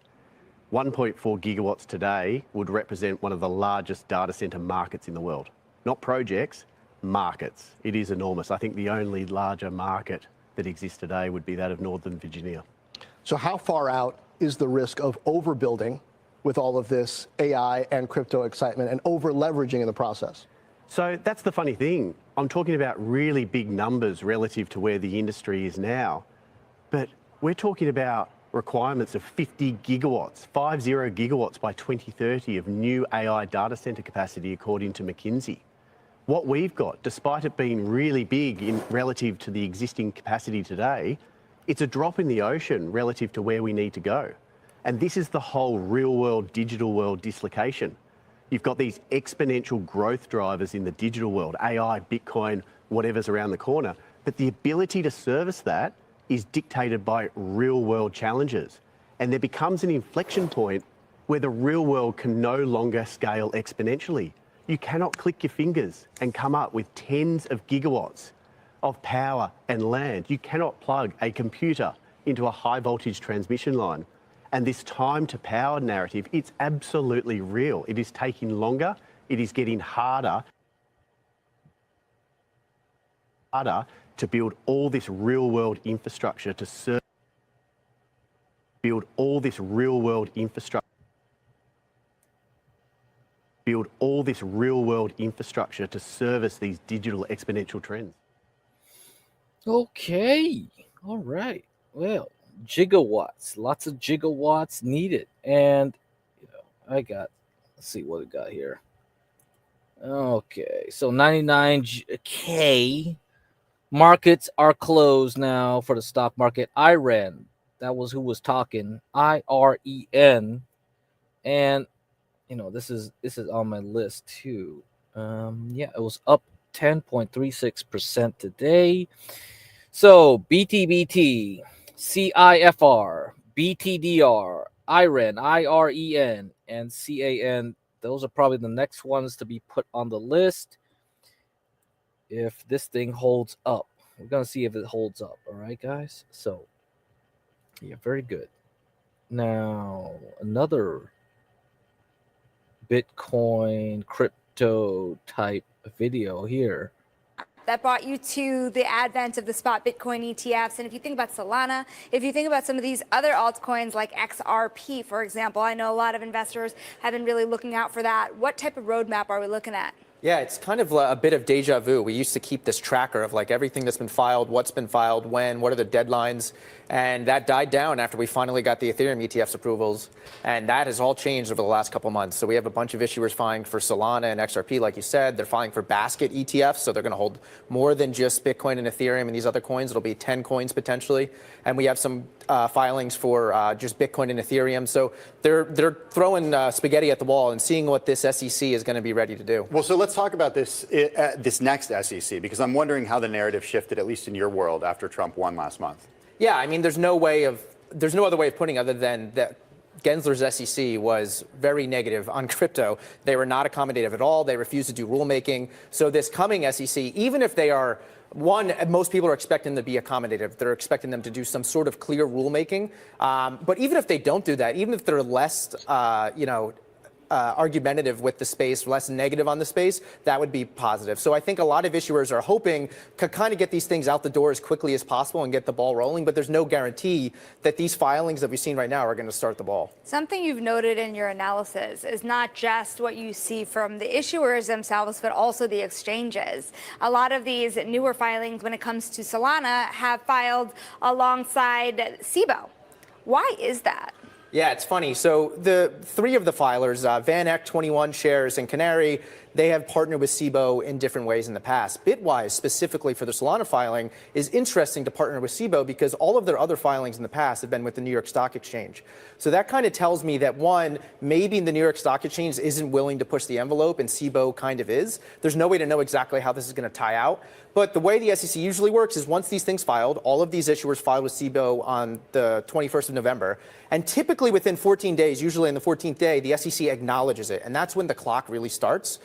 1.4 gigawatts today would represent one of the largest data center markets in the world. Not projects, markets. It is enormous. I think the only larger market that exists today would be that of Northern Virginia. So how far out is the risk of overbuilding with all of this AI and crypto excitement and over leveraging in the process? So that's the funny thing. I'm talking about really big numbers relative to where the industry is now, but we're talking about requirements of 50 gigawatts, 50 gigawatts by 2030 of new AI data center capacity, according to McKinsey. What we've got, despite it being really big in relative to the existing capacity today, it's a drop in the ocean relative to where we need to go. And this is the whole real world, digital world dislocation. You've got these exponential growth drivers in the digital world, AI, Bitcoin, whatever's around the corner. But the ability to service that is dictated by real world challenges. And there becomes an inflection point where the real world can no longer scale exponentially. You cannot click your fingers and come up with tens of gigawatts of power and land. You cannot plug a computer into a high voltage transmission line. And this time to power narrative, it's absolutely real. It is taking longer. It is getting harder to build all this real world infrastructure to serve, build all this real world infrastructure to service these digital exponential trends. Okay. All right. Well, gigawatts, lots of gigawatts needed. And, let's see what we got here. Okay. So 99K markets are closed now for the stock market. IREN, that was who was talking. IREN. And, this is on my list too. It was up 10.36% today. So BTBT, CIFR, BTDR, IREN, IREN, and CAN. Those are probably the next ones to be put on the list if this thing holds up. We're going to see if it holds up. All right, guys? So, yeah, very good. Now, another Bitcoin crypto type video here. That brought you to the advent of the spot Bitcoin ETFs. And if you think about Solana, if you think about some of these other altcoins like XRP, for example, I know a lot of investors have been really looking out for that. What type of roadmap are we looking at? Yeah, it's kind of a bit of deja vu. We used to keep this tracker of like everything that's been filed, what's been filed, when, what are the deadlines, and that died down after we finally got the Ethereum ETFs approvals, and that has all changed over the last couple months. So we have a bunch of issuers filing for Solana and XRP, like you said. They're filing for basket ETFs, so they're going to hold more than just Bitcoin and Ethereum and these other coins. It'll be 10 coins potentially, and we have some filings for just Bitcoin and Ethereum. So they're throwing spaghetti at the wall and seeing what this SEC is going to be ready to do. Well, so let's talk about this next SEC, because I'm wondering how the narrative shifted, at least in your world, after Trump won last month. Yeah, I mean, there's no other way of putting it other than that Gensler's SEC was very negative on crypto. They were not accommodative at all. They refused to do rulemaking. So this coming SEC, even if they are one, most people are expecting them to be accommodative. They're expecting them to do some sort of clear rulemaking. But even if they don't do that, even if they're less, argumentative with the space, less negative on the space, that would be positive. So I think a lot of issuers are hoping to kind of get these things out the door as quickly as possible and get the ball rolling, but there's no guarantee that these filings that we've seen right now are going to start the ball. Something you've noted in your analysis is not just what you see from the issuers themselves, but also the exchanges. A lot of these newer filings when it comes to Solana have filed alongside SIBO. Why is that? Yeah, it's funny. So the three of the filers, Van Eck, 21 Shares, and Canary, they have partnered with SIBO in different ways in the past. Bitwise, specifically for the Solana filing, is interesting to partner with SIBO because all of their other filings in the past have been with the New York Stock Exchange. So that kind of tells me that, one, maybe the New York Stock Exchange isn't willing to push the envelope, and SIBO kind of is. There's no way to know exactly how this is going to tie out. But the way the SEC usually works is once these things filed, all of these issuers filed with SIBO on the 21st of November. And typically within 14 days, usually in the 14th day, the SEC acknowledges it. And that's when the clock really starts.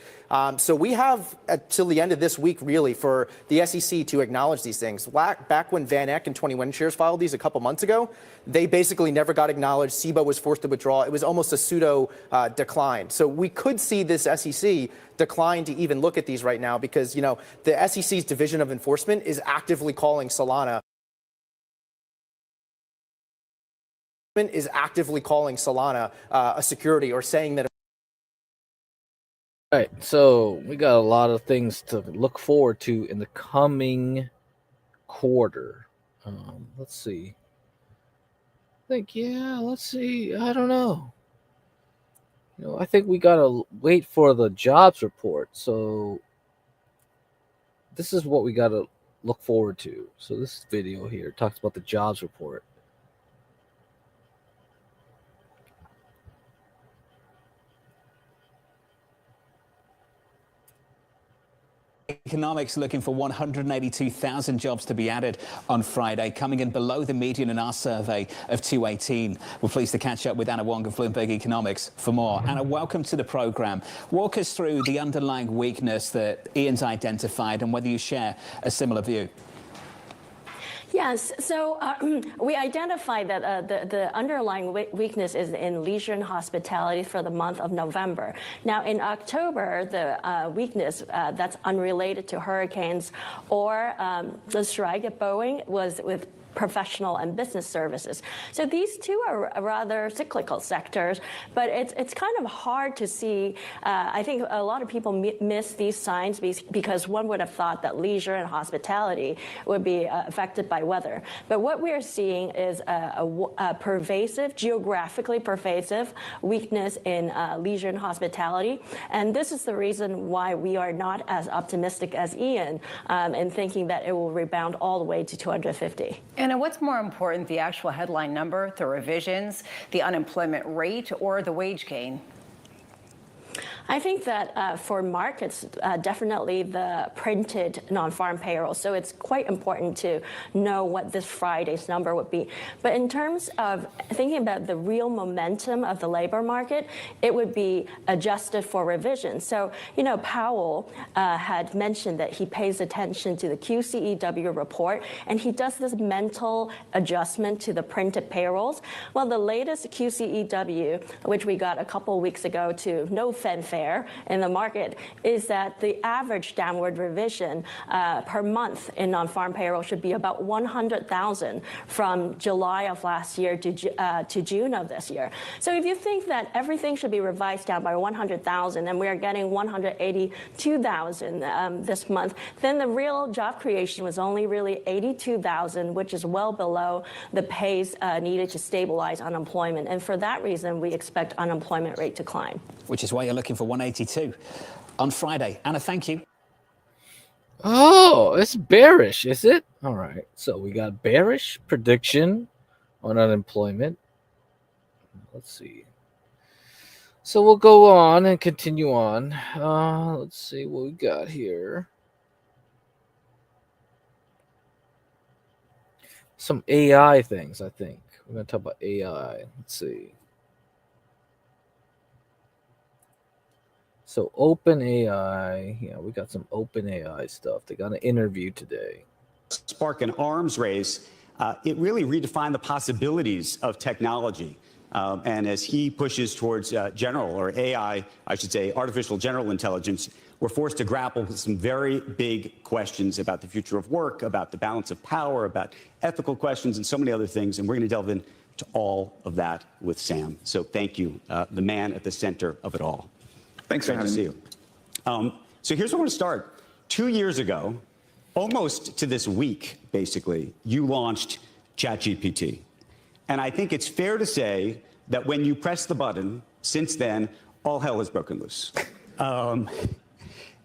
So we have till the end of this week, really, for the SEC to acknowledge these things. Back when Van Eck and 21 Shares filed these a couple months ago, they basically never got acknowledged. SIBO was forced to withdraw. It was almost a pseudo decline. So we could see this SEC decline to even look at these right now because, the SEC's Division of Enforcement is actively calling Solana a security or saying that. All right, so we got a lot of things to look forward to in the coming quarter. Let's see. Let's see. I don't know. I think we gotta wait for the jobs report. So this is what we gotta look forward to. So this video here talks about the jobs report. Economics looking for 182,000 jobs to be added on Friday, coming in below the median in our survey of 218. We're pleased to catch up with Anna Wong of Bloomberg Economics for more. Anna, welcome to the program. Walk us through the underlying weakness that Ian's identified and whether you share a similar view. Yes, so we identified that the underlying weakness is in leisure and hospitality for the month of November. Now, in October, the weakness that's unrelated to hurricanes or the strike at Boeing was with professional and business services. So these two are rather cyclical sectors, but it's kind of hard to see. I think a lot of people miss these signs because one would have thought that leisure and hospitality would be affected by weather. But what we're seeing is a pervasive, geographically pervasive weakness in leisure and hospitality. And this is the reason why we are not as optimistic as Ian in thinking that it will rebound all the way to 250. And what's more important, the actual headline number, the revisions, the unemployment rate, or the wage gain? I think that for markets, definitely the printed non-farm payroll. So it's quite important to know what this Friday's number would be. But in terms of thinking about the real momentum of the labor market, it would be adjusted for revision. So, Powell had mentioned that he pays attention to the QCEW report, and he does this mental adjustment to the printed payrolls. Well, the latest QCEW, which we got a couple weeks ago to no fanfare in the market, is that the average downward revision per month in non-farm payroll should be about 100,000 from July of last year to June of this year. So if you think that everything should be revised down by 100,000 and we are getting 182,000 this month, then the real job creation was only really 82,000, which is well below the pace needed to stabilize unemployment. And for that reason, we expect unemployment rate to climb. Which is why you're looking for 182 on Friday. Anna, thank you. Oh, it's bearish, is it? All right. So we got bearish prediction on unemployment. Let's see. So we'll go on and continue on. Let's see what we got here. Some AI things, I think. We're going to talk about AI. Let's see. So OpenAI, yeah, we got some OpenAI stuff. They got an interview today. Spark an arms race. It really redefined the possibilities of technology. And as he pushes towards general, or AI, I should say, artificial general intelligence, we're forced to grapple with some very big questions about the future of work, about the balance of power, about ethical questions, and so many other things. And we're going to delve into all of that with Sam. So thank you, the man at the center of it all. Thanks for having me. So here's where I want to start. 2 years ago, almost to this week, basically, you launched ChatGPT. And I think it's fair to say that when you press the button, since then, all hell has broken loose.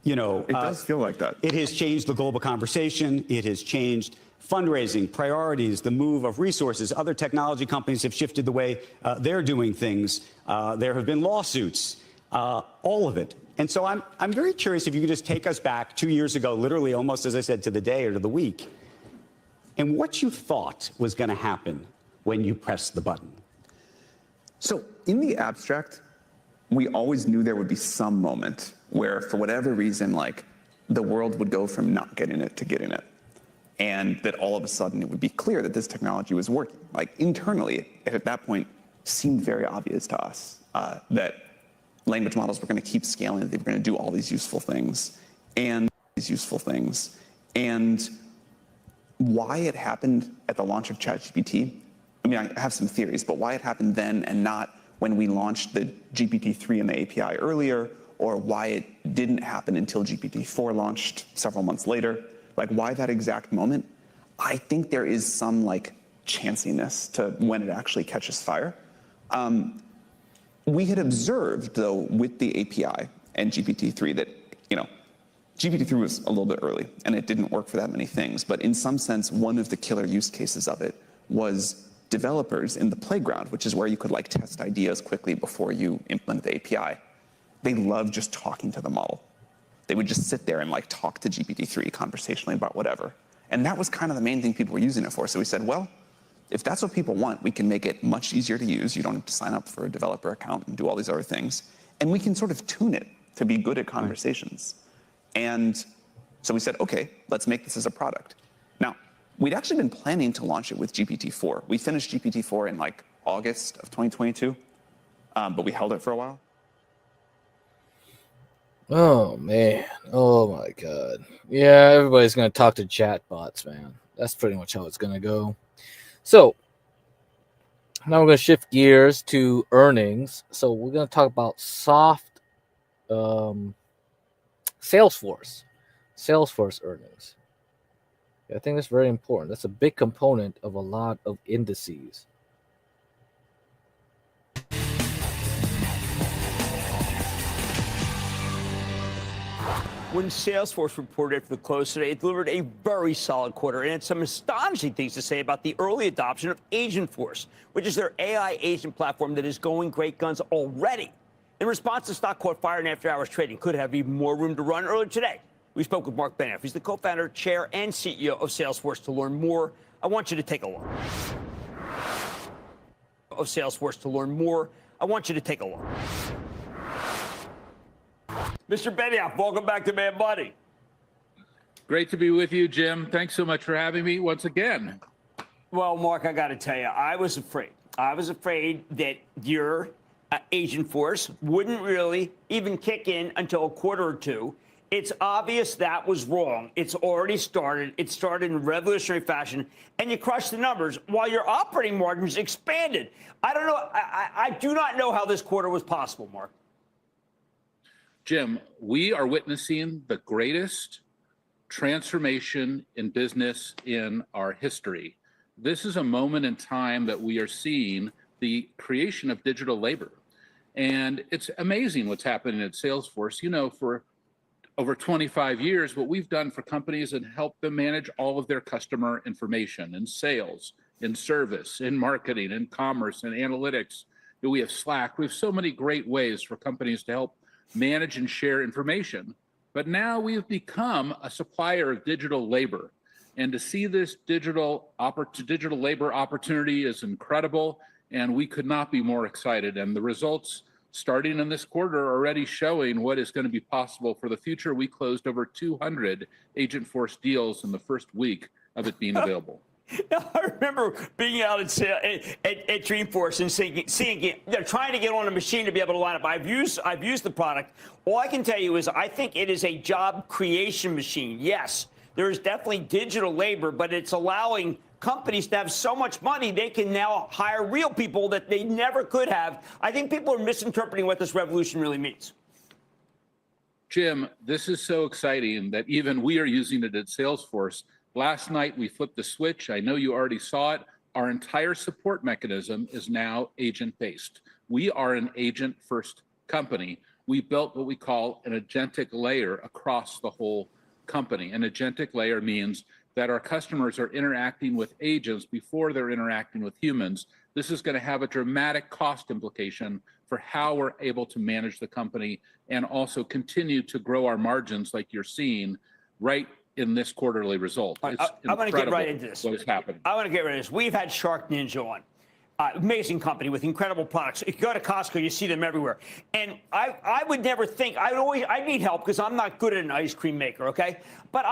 You know, it does feel like that. It has changed the global conversation. It has changed fundraising, priorities, the move of resources. Other technology companies have shifted the way they're doing things. There have been lawsuits, all of it. And so I'm very curious if you could just take us back 2 years ago, literally almost, as I said, to the day or to the week, and what you thought was going to happen when you pressed the button. So in the abstract, we always knew there would be some moment where, for whatever reason, like the world would go from not getting it to getting it. And that all of a sudden it would be clear that this technology was working. Like internally, it at that point seemed very obvious to us that language models were going to keep scaling, they were going to do all these useful things. And why it happened at the launch of ChatGPT, I mean, I have some theories, but why it happened then and not when we launched the GPT-3 and the API earlier, or why it didn't happen until GPT-4 launched several months later, like why that exact moment, I think there is some like chanciness to when it actually catches fire. We had observed, though, with the API and GPT-3 that, you know, GPT-3 was a little bit early and it didn't work for that many things. But in some sense, one of the killer use cases of it was developers in the playground, which is where you could like test ideas quickly before you implement the API. They loved just talking to the model. They would just sit there and like talk to GPT-3 conversationally about whatever. And that was kind of the main thing people were using it for. So we said, well, if that's what people want, we can make it much easier to use. You don't have to sign up for a developer account and do all these other things. And we can sort of tune it to be good at conversations. And so we said, okay, let's make this as a product. Now, we'd actually been planning to launch it with GPT-4. We finished GPT-4 in like August of 2022, but we held it for a while. Oh, man. Oh, my God. Yeah, everybody's going to talk to chatbots, man. That's pretty much how it's going to go. So now we're going to shift gears to earnings. So we're going to talk about soft Salesforce earnings. I think that's very important. That's a big component of a lot of indices. When Salesforce reported for the close today, it delivered a very solid quarter and had some astonishing things to say about the early adoption of Agentforce, which is their AI agent platform that is going great guns already. In response, the stock caught fire in after-hours trading, could have even more room to run earlier today. We spoke with Mark Benioff. He's the co-founder, chair, and CEO of Salesforce. To learn more, I want you to take a look. Mr. Benioff, welcome back to Mad Money. Great to be with you, Jim. Thanks so much for having me once again. Well, Mark, I got to tell you, I was afraid. I was afraid that your Agentforce wouldn't really even kick in until a quarter or two. It's obvious that was wrong. It's already started. It started in revolutionary fashion, and you crushed the numbers while your operating margins expanded. I don't know. I do not know how this quarter was possible, Mark. Jim, we are witnessing the greatest transformation in business in our history. This is a moment in time that we are seeing the creation of digital labor. And it's amazing what's happening at Salesforce. You know, for over 25 years, what we've done for companies and helped them manage all of their customer information in sales, in service, in marketing, in commerce, and analytics. We have Slack. We have so many great ways for companies to help manage and share information. But now we've become a supplier of digital labor. And to see this digital labor opportunity is incredible. And we could not be more excited. And the results starting in this quarter, are already showing what is going to be possible for the future. We closed over 200 Agent Force deals in the first week of it being available. I remember being out at Dreamforce and seeing it. They're trying to get on a machine to be able to line up. I've used the product. All I can tell you is I think it is a job creation machine. Yes, there is definitely digital labor, but it's allowing companies to have so much money they can now hire real people that they never could have. I think people are misinterpreting what this revolution really means. Jim, this is so exciting that even we are using it at Salesforce. Last night, we flipped the switch. I know you already saw it. Our entire support mechanism is now agent-based. We are an agent-first company. We built what we call an agentic layer across the whole company. An agentic layer means that our customers are interacting with agents before they're interacting with humans. This is going to have a dramatic cost implication for how we're able to manage the company and also continue to grow our margins like you're seeing right in this quarterly result. It's I'm going to get right into this. What is happening? I want to get right into this. We've had Shark Ninja on. Amazing company with incredible products. If you go to Costco, you see them everywhere. And I would never think, I need help because I'm not good at an ice cream maker, okay? But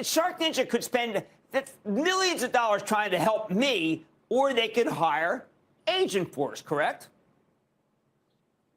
Shark Ninja could spend millions of dollars trying to help me, or they could hire Agent Force, correct?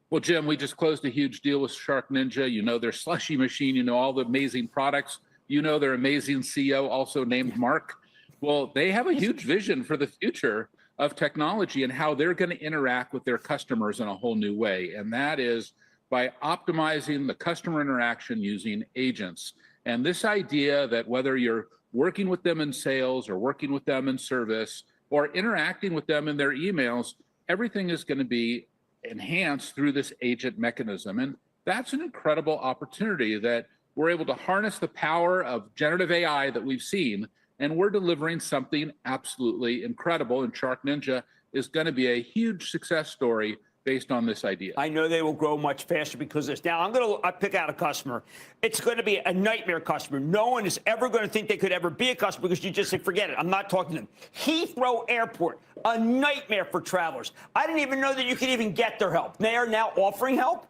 Well, Jim, we just closed a huge deal with Shark Ninja. You know their slushy machine, you know all the amazing products. You know their amazing CEO, also named Mark. Well, they have a huge vision for the future of technology and how they're going to interact with their customers in a whole new way. And that is by optimizing the customer interaction using agents. And this idea that whether you're working with them in sales or working with them in service or interacting with them in their emails, everything is going to be enhanced through this agent mechanism. And that's an incredible opportunity that we're able to harness the power of generative AI that we've seen, and we're delivering something absolutely incredible. And Shark Ninja is going to be a huge success story based on this idea. I know they will grow much faster because of this. Now, I'm going to pick out a customer. It's going to be a nightmare customer. No one is ever going to think they could ever be a customer because you just say, forget it. I'm not talking to them. Heathrow Airport, a nightmare for travelers. I didn't even know that you could even get their help. They are now offering help?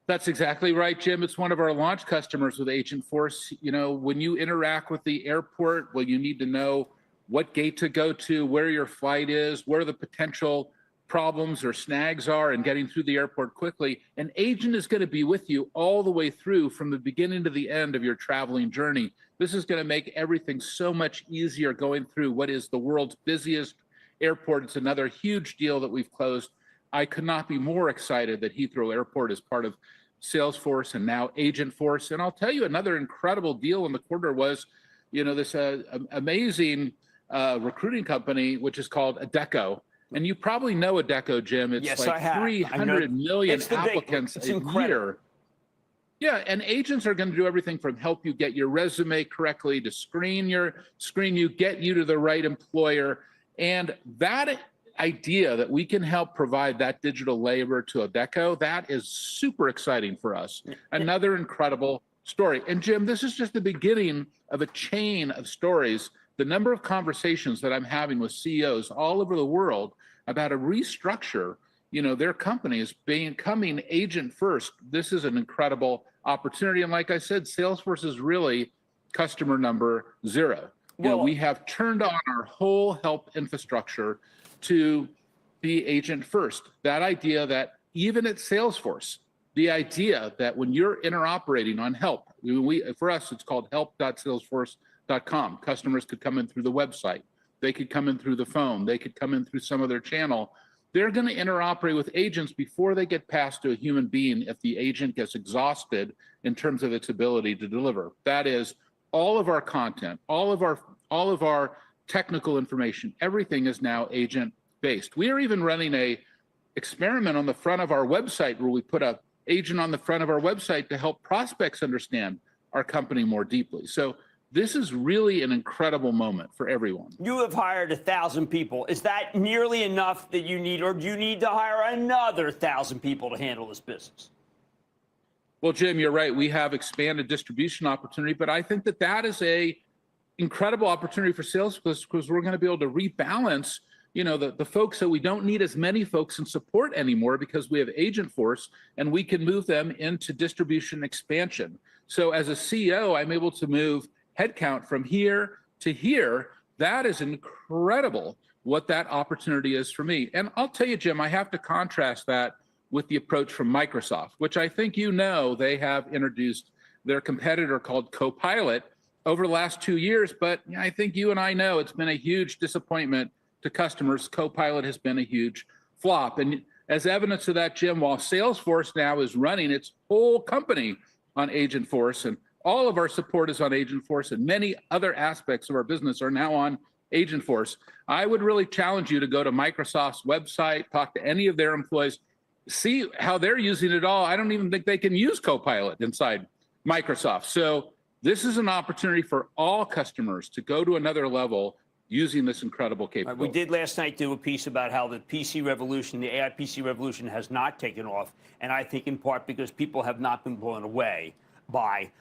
That's exactly right, Jim. It's one of our launch customers with Agent Force. You know, when you interact with the airport, well, you need to know what gate to go to, where your flight is, where the potential problems or snags are, and getting through the airport quickly. An agent is going to be with you all the way through from the beginning to the end of your traveling journey. This is going to make everything so much easier going through what is the world's busiest airport. It's another huge deal that we've closed. I could not be more excited that Heathrow Airport is part of Salesforce and now Agent Force. And I'll tell you, another incredible deal in the quarter was, you know, this amazing recruiting company, which is called Adecco. And you probably know Adecco, Jim. It's yes, like 300 million applicants a year. Yeah, and agents are going to do everything from help you get your resume correctly to screen you, get you to the right employer. And that idea that we can help provide that digital labor to Adecco, that is super exciting for us. Another incredible story. And Jim, this is just the beginning of a chain of stories. The number of conversations that I'm having with CEOs all over the world about a restructure, you know, their companies becoming agent first. This is an incredible opportunity. And like I said, Salesforce is really customer number 0. You know, we have turned on our whole help infrastructure to be agent first. That idea that even at Salesforce, the idea that when you're interoperating on help, for us, it's called help.salesforce.com. Customers could come in through the website. They could come in through the phone. They could come in through some other channel. They're going to interoperate with agents before they get passed to a human being if the agent gets exhausted in terms of its ability to deliver. That is, all of our content, all of our technical information, everything is now agent-based. We are even running a experiment on the front of our website where we put a agent on the front of our website to help prospects understand our company more deeply. So this is really an incredible moment for everyone. You have hired 1,000 people. Is that nearly enough that you need, or do you need to hire another 1,000 people to handle this business? Well, Jim, you're right. We have expanded distribution opportunity, but I think that is a incredible opportunity for Salesforce because we're going to be able to rebalance the folks that we don't need as many folks in support anymore because we have agent force and we can move them into distribution expansion. So as a CEO, I'm able to move headcount from here to here. That is incredible what that opportunity is for me. And I'll tell you, Jim, I have to contrast that with the approach from Microsoft, which I think they have introduced their competitor called Copilot over the last 2 years. But I think you and I know it's been a huge disappointment to customers. Copilot has been a huge flop. And as evidence of that, Jim, while Salesforce now is running its whole company on Agentforce, and all of our support is on Agentforce, and many other aspects of our business are now on Agentforce, I would really challenge you to go to Microsoft's website, talk to any of their employees, see how they're using it all. I don't even think they can use Copilot inside Microsoft. So this is an opportunity for all customers to go to another level using this incredible capability. We did last night do a piece about how the PC revolution, the AI PC revolution, has not taken off. And I think in part because people have not been blown away by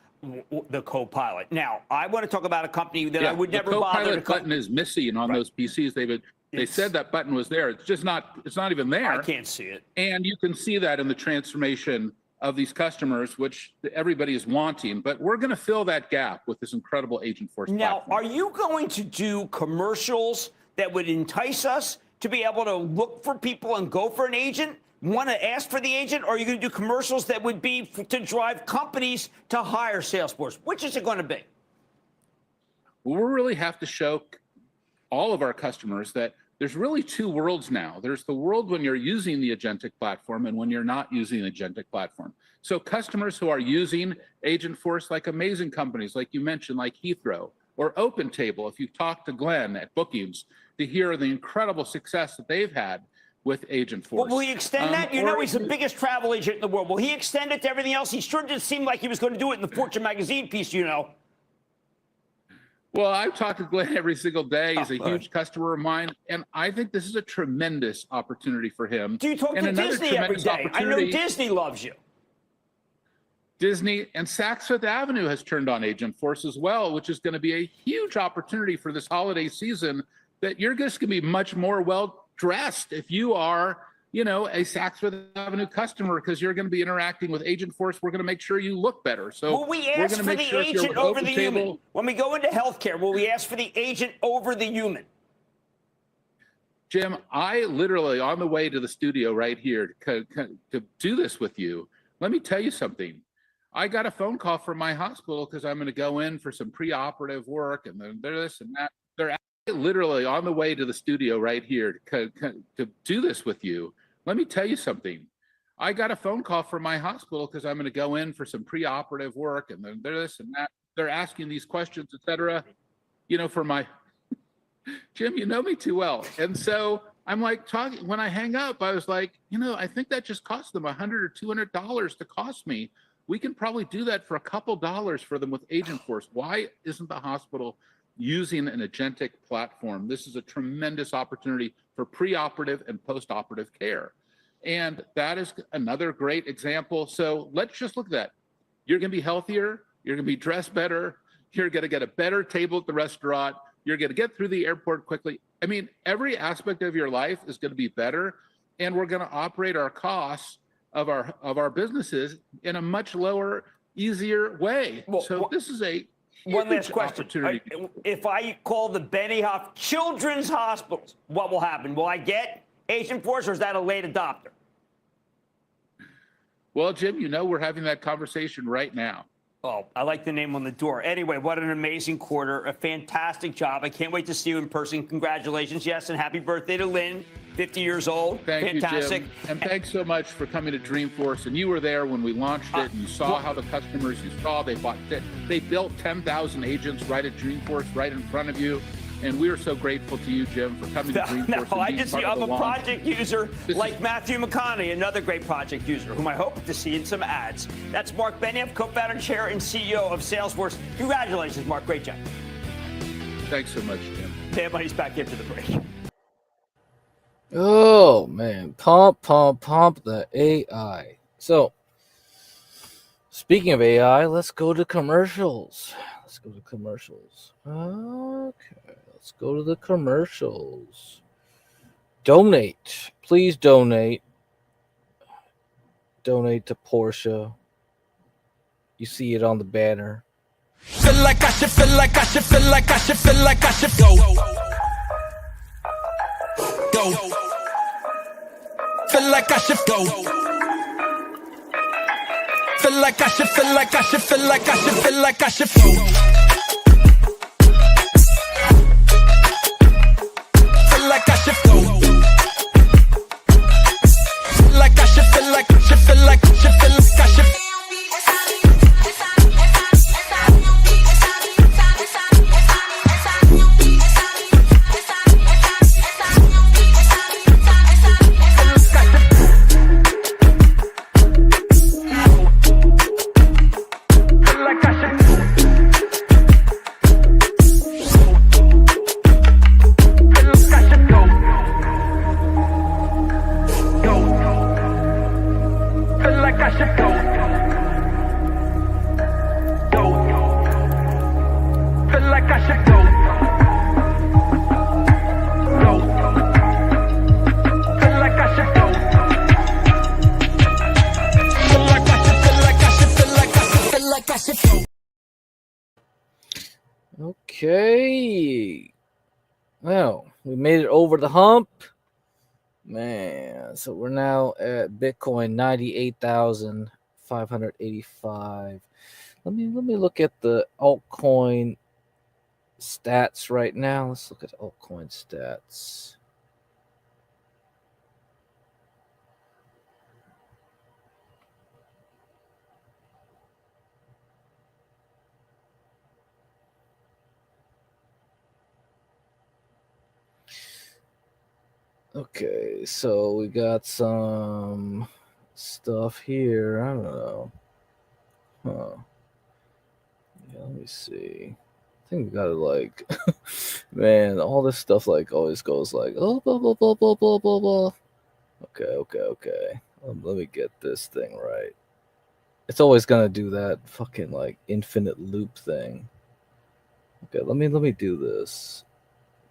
the Copilot. Now, I want to talk about a company that I would never bother to... The Copilot button is missing on those PCs. They said that button was there. It's just not, it's not even there. I can't see it. And you can see that in the transformation of these customers, which everybody is wanting. But we're going to fill that gap with this incredible Agentforce Now, platform. are you going to do commercials that would entice us to be able to look for people and go for an agent, want to ask for the agent, or are you going to do commercials that would be to drive companies to hire Salesforce? Which is it going to be? Well, we really have to show all of our customers that there's really two worlds now. There's the world when you're using the agentic platform and when you're not using the agentic platform. So customers who are using Agentforce, like amazing companies, like you mentioned, like Heathrow or OpenTable, if you've talked to Glenn at Bookings, to hear the incredible success that they've had with Agentforce. Well, will he extend that? You know he's the biggest travel agent in the world. Will he extend it to everything else? He sure did seem like he was going to do it in the Fortune magazine piece, Well, I've talked to Glenn every single day. He's a huge customer of mine, and I think this is a tremendous opportunity for him. Do you talk to Disney every day? I know Disney loves you. Disney and Saks Fifth Avenue has turned on Agentforce as well, which is going to be a huge opportunity for this holiday season, that you're just going to be much more well-dressed if you are, a Saks Fifth Avenue customer, because you're going to be interacting with Agentforce. We're going to make sure you look better. So will we ask for the agent over the human? When we go into healthcare, will we ask for the agent over the human? Jim, I literally, on the way to the studio right here to do this with you, let me tell you something. I got a phone call from my hospital because I'm going to go in for some preoperative work, and then this and that. They're literally on the way to the studio right here to do this with you. Let me tell you something. I got a phone call from my hospital because I'm going to go in for some preoperative work, and then this and that. They're asking these questions, et cetera, for my Jim, you know me too well. And so I'm like talking, when I hang up, I was like, I think that just cost them $100 or $200 to cost me. We can probably do that for a couple dollars for them with Agentforce. Why isn't the hospital using an agentic platform? This is a tremendous opportunity for preoperative and postoperative care. And that is another great example. So let's just look at that. You're going to be healthier. You're going to be dressed better. You're going to get a better table at the restaurant. You're going to get through the airport quickly. I mean, every aspect of your life is going to be better. And we're going to operate our costs of our businesses in a much lower, easier way. So this is a one last question. If I call the Benioff Children's Hospitals, what will happen? Will I get Agentforce, or is that a late adopter? Well, Jim, we're having that conversation right now. Oh, I like the name on the door. Anyway, what an amazing quarter. A fantastic job. I can't wait to see you in person. Congratulations. Yes, and happy birthday to Lynn, 50 years old. Thank Fantastic. you, Jim. And thanks so much for coming to Dreamforce. And you were there when we launched it, and you saw how the customers, they built 10,000 agents right at Dreamforce, right in front of you. And we are so grateful to you, Jim, for coming to Dreamforce. No, I just I'm a project user like Matthew McConaughey, another great project user, whom I hope to see in some ads. That's Mark Benioff, co-founder, chair, and CEO of Salesforce. Congratulations, Mark. Great job. Thanks so much, Jim. Dan Money's back after the break. Oh, man. Pump the AI. So, speaking of AI, let's go to commercials. Okay. Let's go to the commercials. Donate. Please donate. Donate to Porsche. You see it on the banner. Feel like I should, feel like I should, feel like I should, feel like I should go. Go. Feel like I should go. Feel like I should, feel like I should, feel like I should, feel like I should go. Feel like I should go. Feel like I should, feel like I should, feel like I should, feel like I should. Okay. Well, we made it over the hump. Man, so we're now at Bitcoin 98,585. Let me look at the altcoin stats right now. Let's look at altcoin stats. Okay, so we got some stuff here. I don't know. Huh. Yeah, let me see. I think we gotta like, man, all this stuff like always goes like, oh, blah, blah, blah, blah, blah, blah, blah. Okay. Let me get this thing right. It's always gonna do that fucking like infinite loop thing. Okay, let me do this.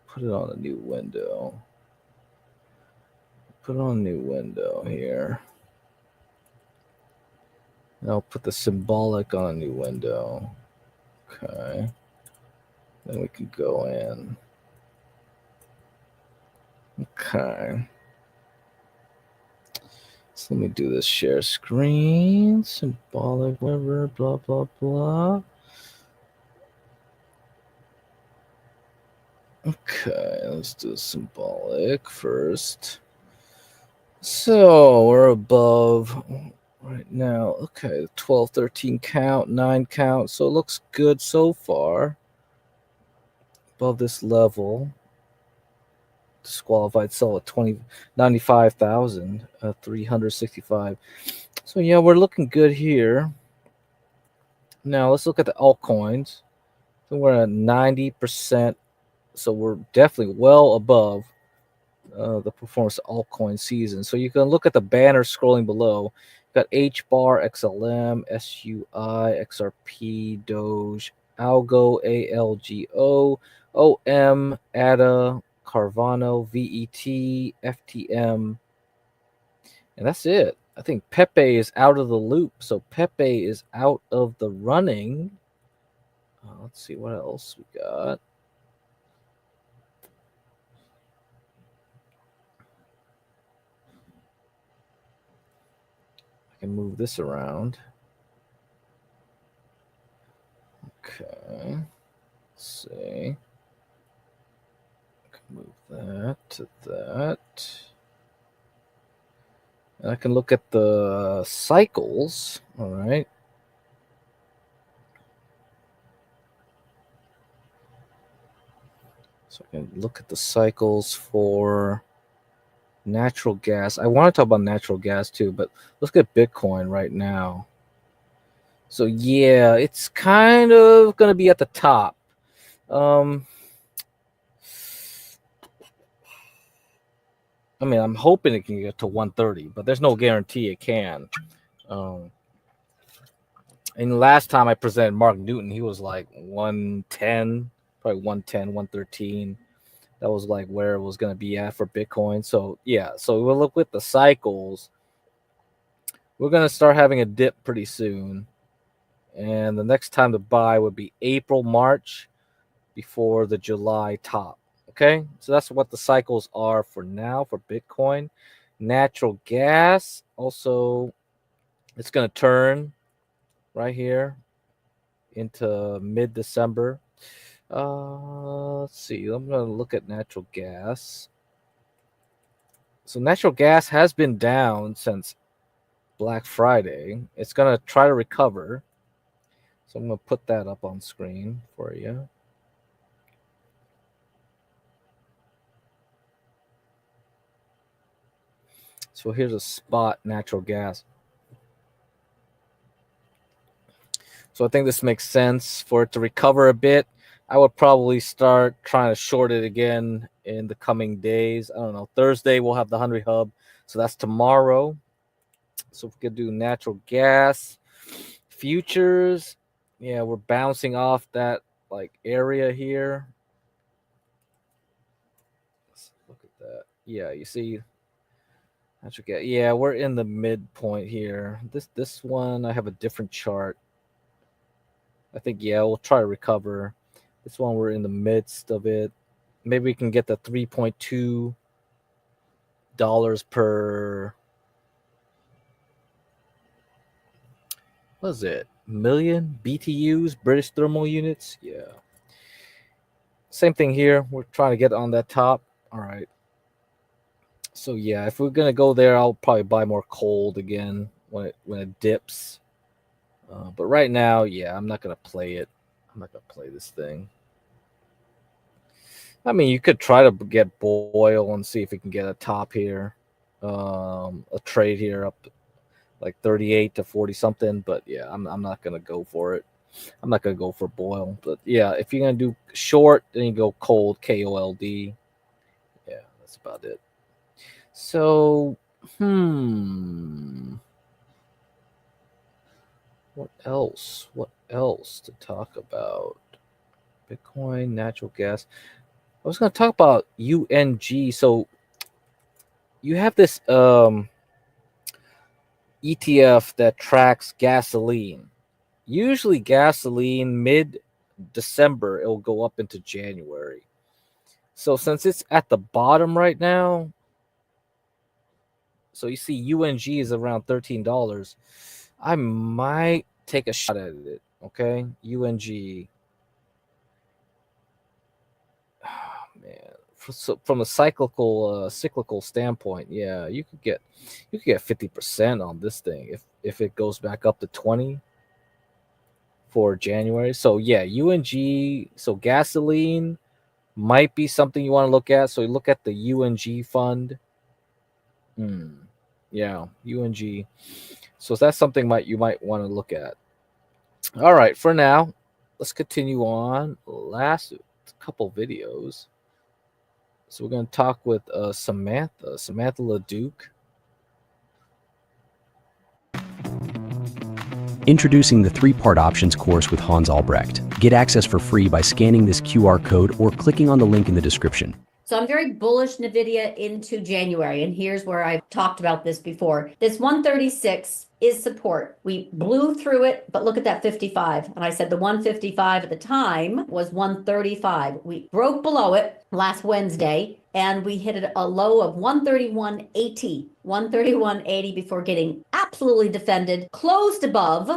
Put it on a new window. Put on a new window here. And I'll put the symbolic on a new window. Okay. Then we can go in. Okay. So let me do this share screen. Symbolic, whatever, blah, blah, blah. Okay, let's do symbolic first. So we're above right now. Okay, 12, 13 count, 9 count. So it looks good so far. Above this level. Disqualified sell at 95,365. So yeah, we're looking good here. Now let's look at the altcoins. So we're at 90%. So we're definitely well above the performance of altcoin season. So you can look at the banner scrolling below. You've got HBAR, XLM, SUI, XRP, Doge, Algo, ALGO, OM, ADA, Carvana, VET, FTM. And that's it. I think Pepe is out of the loop. So Pepe is out of the running. Let's see what else we got. Can move this around. Okay. Let's see. I can move that to that. And I can look at the cycles. All right. So I can look at the cycles for natural gas. I want to talk about natural gas too, but let's get Bitcoin right now. So yeah, it's kind of going to be at the top. I mean, I'm hoping it can get to 130, but there's no guarantee it can. And last time I presented Mark Newton, he was like 110, probably 110, 113. That was like where it was going to be at for Bitcoin. So yeah, so we'll look with the cycles. We're going to start having a dip pretty soon. And the next time to buy would be April, March, before the July top. Okay, so that's what the cycles are for now for Bitcoin. Natural gas also, it's going to turn right here into mid-December. Let's see. I'm going to look at natural gas. So natural gas has been down since Black Friday. It's going to try to recover. So I'm going to put that up on screen for you. So here's a spot natural gas. So I think this makes sense for it to recover a bit. I would probably start trying to short it again in the coming days. I don't know. Thursday we'll have the Henry Hub. So that's tomorrow. So if we could do natural gas futures. Yeah, we're bouncing off that like area here. Let's look at that. Yeah, you see natural gas. Yeah, we're in the midpoint here. This one I have a different chart. I think, yeah, we'll try to recover. This one, we're in the midst of it. Maybe we can get the $3.2 per, what is it, million BTUs, British thermal units? Yeah. Same thing here. We're trying to get on that top. All right. So, yeah, if we're going to go there, I'll probably buy more cold again when it dips. But right now, yeah, I'm not going to play it. I'm not going to play this thing. I mean, you could try to get Boyle and see if we can get a top here. A trade here up like 38 to 40 something. But, yeah, I'm not going to go for it. I'm not going to go for Boyle. But, yeah, if you're going to do short, then you go cold, KOLD. Yeah, that's about it. So, What else? What else to talk about? Bitcoin, natural gas. I was going to talk about UNG. So you have this ETF that tracks gasoline. Usually gasoline mid-December, it will go up into January. So since it's at the bottom right now, so you see UNG is around $13. I might take a shot at it, okay? UNG. Oh, man. So from a cyclical standpoint, yeah, you could get 50% on this thing if it goes back up to 20 for January. So yeah, UNG, so gasoline might be something you want to look at. So you look at the UNG fund. Yeah, UNG. So that's something you might want to look at. All right, for now, let's continue on. Last couple videos. So we're going to talk with Samantha LeDuc. Introducing the 3-part options course with Hans Albrecht. Get access for free by scanning this QR code or clicking on the link in the description. So I'm very bullish NVIDIA into January, and here's where I've talked about this before. This 136 is support. We blew through it, but look at that 55. And I said the 155 at the time was 135. We broke below it last Wednesday, and we hit a low of 131.80. 131.80 before getting absolutely defended, closed above,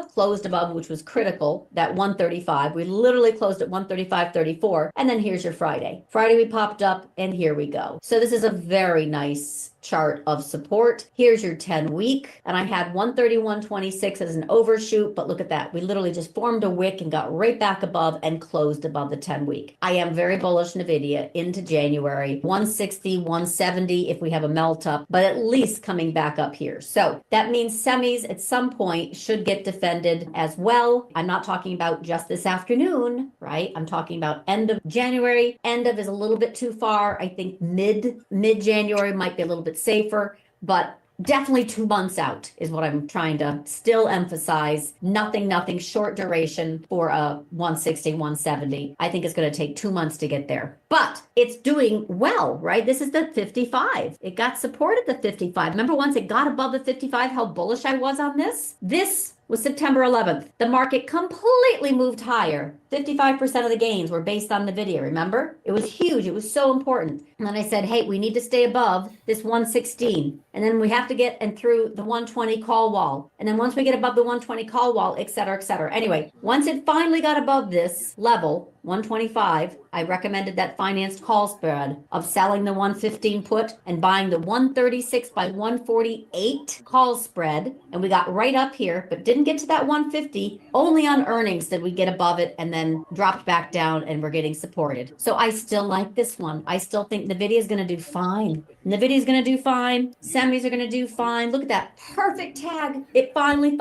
which was critical, that 135. We literally closed at 135.34. And then here's your Friday. Friday we popped up, and here we go. So this is a very nice chart of support. Here's your 10-week, and I had 131.26 as an overshoot, but look at that. We literally just formed a wick and got right back above and closed above the 10-week. I am very bullish NVIDIA into January. 160, 170 if we have a melt up, but at least coming back up here. So that means semis at some point should get defended as well. I'm not talking about just this afternoon, right? I'm talking about end of January. End of is a little bit too far. I think mid-January might be a little bit safer, but definitely 2 months out is what I'm trying to still emphasize. Nothing short duration for a 160, 170. I think it's going to take 2 months to get there, but it's doing well, right? This is the 55. It got support at the 55. Remember once it got above the 55, how bullish I was on this? This was September 11th. The market completely moved higher. 55% of the gains were based on NVIDIA, remember? It was huge. It was so important. And then I said, hey, we need to stay above this 116. And then we have to get and through the 120 call wall. And then once we get above the 120 call wall, et cetera, et cetera. Anyway, once it finally got above this level, 125, I recommended that financed call spread of selling the 115 put and buying the 136 by 148 call spread. And we got right up here, but didn't get to that 150. Only on earnings did we get above it and then dropped back down and we're getting supported. So I still like this one. I still think NVIDIA is going to do fine. NVIDIA is going to do fine. Semis are going to do fine. Look at that perfect tag. It finally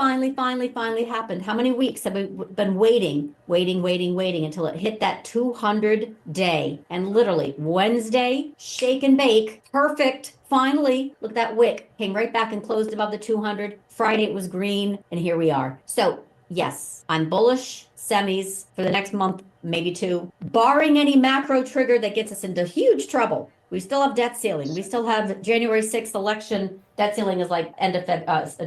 happened. How many weeks have we been waiting until it hit that 200 day? And literally Wednesday, shake and bake, perfect. Finally, look at that wick. Came right back and closed above the 200. Friday it was green, and here we are. So yes, I'm bullish semis for the next month, maybe two, barring any macro trigger that gets us into huge trouble. We still have debt ceiling. We still have January 6th election. Debt ceiling is like end of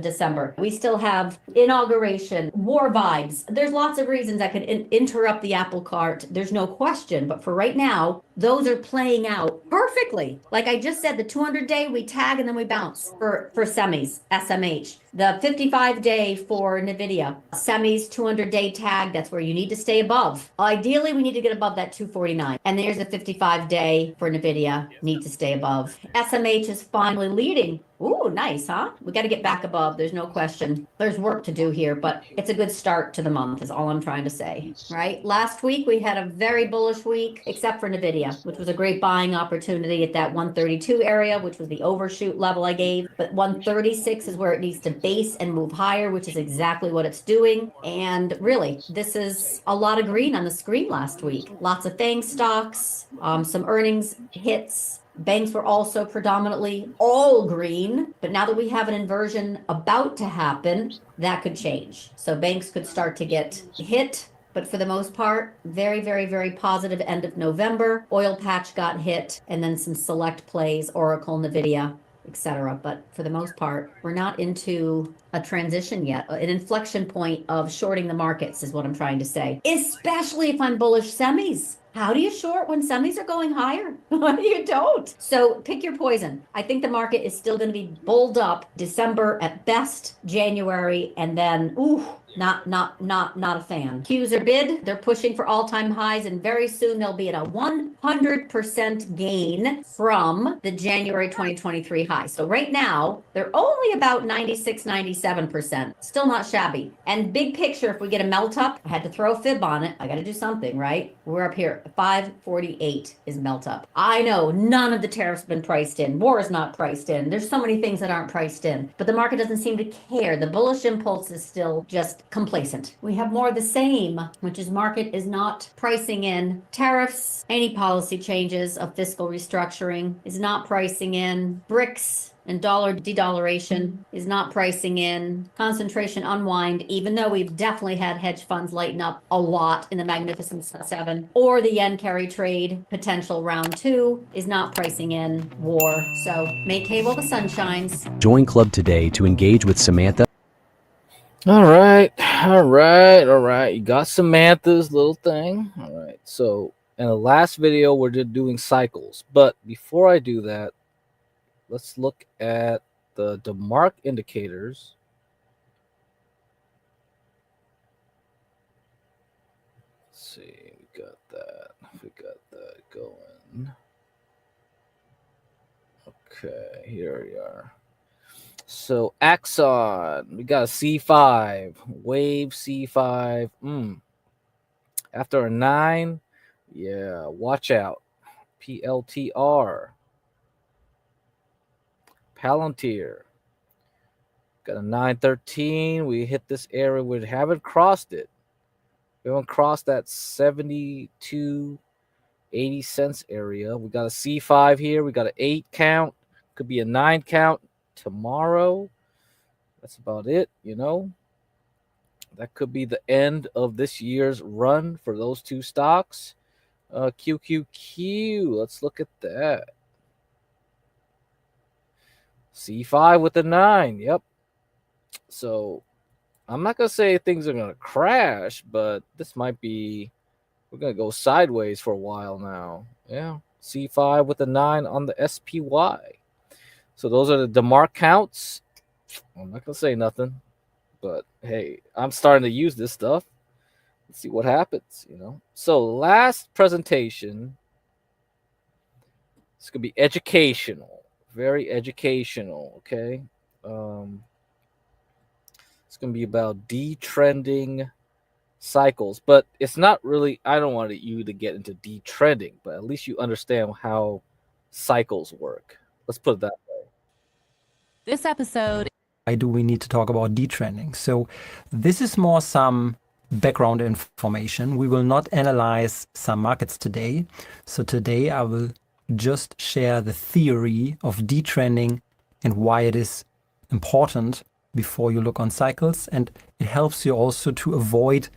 December. We still have inauguration, war vibes. There's lots of reasons that could interrupt the apple cart. There's no question. But for right now, those are playing out perfectly. Like I just said, the 200-day, we tag and then we bounce for semis, SMH. The 55-day for NVIDIA, semis, 200-day tag, that's where you need to stay above. Ideally, we need to get above that 249. And there's a 55-day for NVIDIA, need to stay above. SMH is finally leading. Ooh, nice, huh? We got to get back above. There's no question. There's work to do here, but it's a good start to the month is all I'm trying to say, right? Last week, we had a very bullish week, except for NVIDIA, which was a great buying opportunity at that 132 area, which was the overshoot level I gave. But 136 is where it needs to base and move higher, which is exactly what it's doing. And really, this is a lot of green on the screen last week. Lots of FANG stocks, some earnings hits. Banks were also predominantly all green, but now that we have an inversion about to happen, that could change. So banks could start to get hit, but for the most part, very positive end of November. Oil patch got hit, and then some select plays, Oracle, NVIDIA, etc. But for the most part, we're not into a transition yet. An inflection point of shorting the markets is what I'm trying to say, especially if I'm bullish semis. How do you short when semis are going higher? You don't. So pick your poison. I think the market is still going to be bulled up December at best, January, and then, not a fan. Qs are bid. They're pushing for all-time highs, and very soon they'll be at a 100% gain from the January 2023 high. So right now, they're only about 96, 97%. Still not shabby. And big picture, if we get a melt up, I had to throw a fib on it. I got to do something, right? We're up here. 548 is melt up. I know none of the tariffs have been priced in. War is not priced in. There's so many things that aren't priced in, but the market doesn't seem to care. The bullish impulse is still just complacent. We have more of the same, which is market is not pricing in tariffs, any policy changes of fiscal restructuring is not pricing in BRICS and dollar de-dollaration is not pricing in concentration unwind, even though we've definitely had hedge funds lighten up a lot in the Magnificent Seven, or the yen carry trade potential round 2 is not pricing in war. So make hay while the sun shines. Join Club today to engage with Samantha. All right. You got Samantha's little thing. All right. So in the last video, we're just doing cycles. But before I do that, let's look at the DeMark indicators. Let's see. We got that going. Okay, here we are. So Axon, we got a C5, wave C5. After a 9, yeah, watch out. PLTR. Palantir. Got a 913. We hit this area. We haven't crossed it. We haven't crossed that 72.80 cents area. We got a C5 here. We got an 8 count. Could be a 9 count. tomorrow. That's about it, That could be the end of this year's run for those two stocks. QQQ, let's look at that. C5 with the 9, yep. So I'm not going to say things are going to crash, but this might be, we're going to go sideways for a while now. Yeah, C5 with the 9 on the SPY. So those are the DeMark counts. I'm not going to say nothing, but hey, I'm starting to use this stuff. Let's see what happens, So last presentation, it's going to be educational, very educational, okay? It's going to be about detrending cycles, but it's not really, I don't want you to get into detrending, but at least you understand how cycles work. Let's put it that way. This episode, why do we need to talk about detrending? So this is more some background information. We will not analyze some markets today. So today I will just share the theory of detrending and why it is important before you look on cycles. And it helps you also to avoid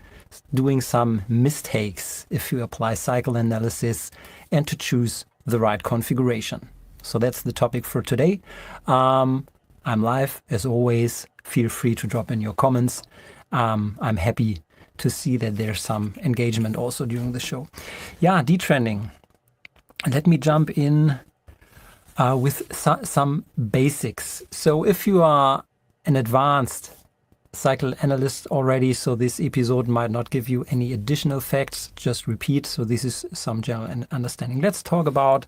doing some mistakes if you apply cycle analysis and to choose the right configuration. So that's the topic for today. I'm live as always. Feel free to drop in your comments. I'm happy to see that there's some engagement also during the show. Yeah, detrending. Let me jump in with some basics. So if you are an advanced cycle analyst already, so this episode might not give you any additional facts, just repeat. So this is some general understanding. Let's talk about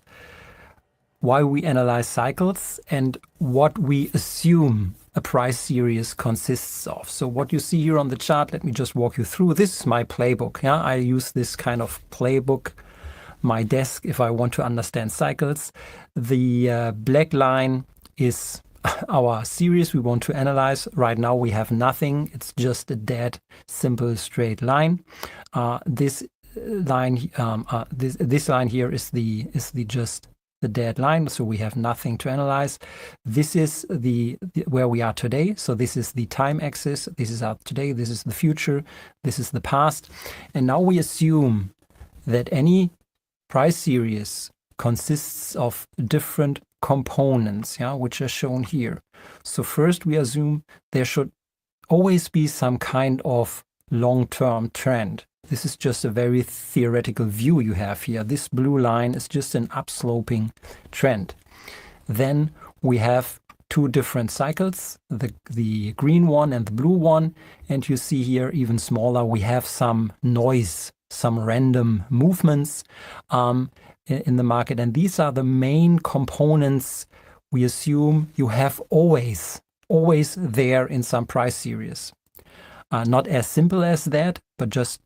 why we analyze cycles and what we assume a price series consists of. So what you see here on the chart, let me just walk you through. This is my playbook. Yeah, I use this kind of playbook, my desk, if I want to understand cycles. The black line is our series we want to analyze. Right now we have nothing. It's just a dead, simple, straight line. This line, this line here is the just the dead line, so we have nothing to analyze. This is the where we are today. So this is the time axis. This is our today. This is the future. This is the past. And now we assume that any price series consists of different components, which are shown here. So first we assume there should always be some kind of long-term trend. This is just a very theoretical view you have here. This blue line is just an upsloping trend. Then we have two different cycles, the green one and the blue one. And you see here even smaller, we have some noise, some random movements in the market. And these are the main components we assume you have always there in some price series. Not as simple as that, but just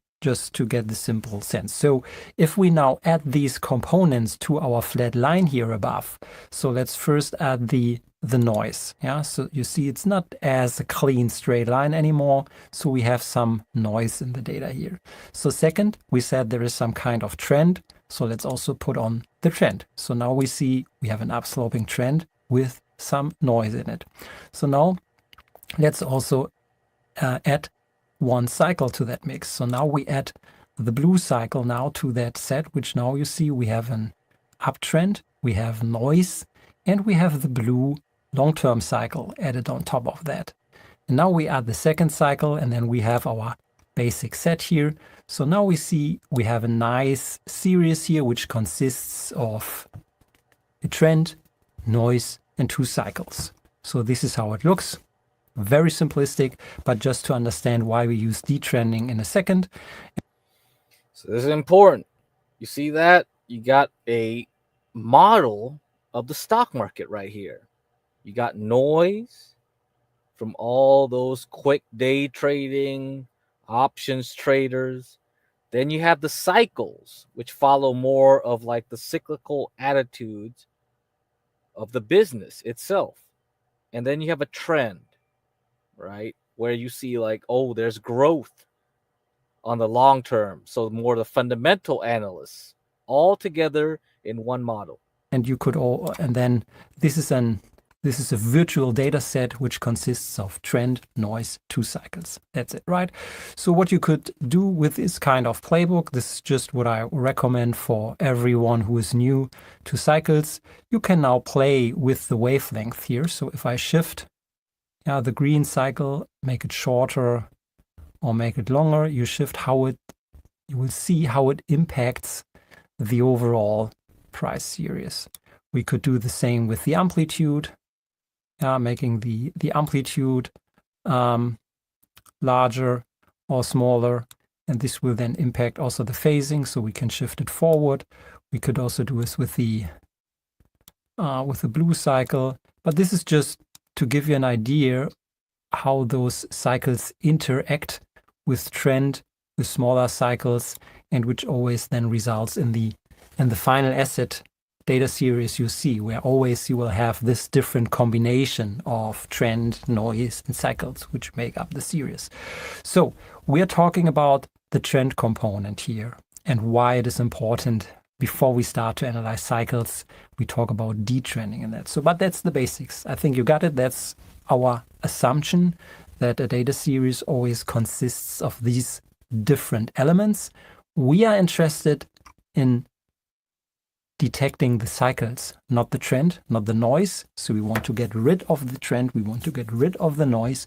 to get the simple sense. So if we now add these components to our flat line here above, so let's first add the noise. So you see it's not as a clean straight line anymore. So we have some noise in the data here. So second, we said there is some kind of trend. So let's also put on the trend. So now we see we have an upsloping trend with some noise in it. So now let's also add one cycle to that mix. So now we add the blue cycle now to that set, which now you see we have an uptrend, we have noise, and we have the blue long-term cycle added on top of that. And now we add the second cycle, and then we have our basic set here. So now we see we have a nice series here, which consists of a trend, noise, and two cycles. So this is how it looks. Very simplistic, but just to understand why we use detrending in a second. So this is important. You see that? You got a model of the stock market right here. You got noise from all those quick day trading, options traders. Then you have the cycles, which follow more of like the cyclical attitudes of the business itself. And then you have a trend, right? Where you see like, oh, there's growth on the long term. So more the fundamental analysts all together in one model. And you could and then this This is a virtual data set which consists of trend, noise, 2 cycles. That's it, right? So what you could do with this kind of playbook, this is just what I recommend for everyone who is new to cycles. You can now play with the wavelength here. So if I shift the green cycle, make it shorter or make it longer, you shift you will see how it impacts the overall price series. We could do the same with the amplitude. Making the amplitude larger or smaller, and this will then impact also the phasing, so we can shift it forward. We could also do this with the blue cycle, but this is just to give you an idea how those cycles interact with trend, with smaller cycles, and which always then results in the final asset data series you see, where always you will have this different combination of trend, noise, and cycles, which make up the series. So we are talking about the trend component here and why it is important. Before we start to analyze cycles, we talk about detrending in that. So, but that's the basics. I think you got it. That's our assumption, that a data series always consists of these different elements. We are interested in detecting the cycles, not the trend, not the noise. So we want to get rid of the trend. We want to get rid of the noise.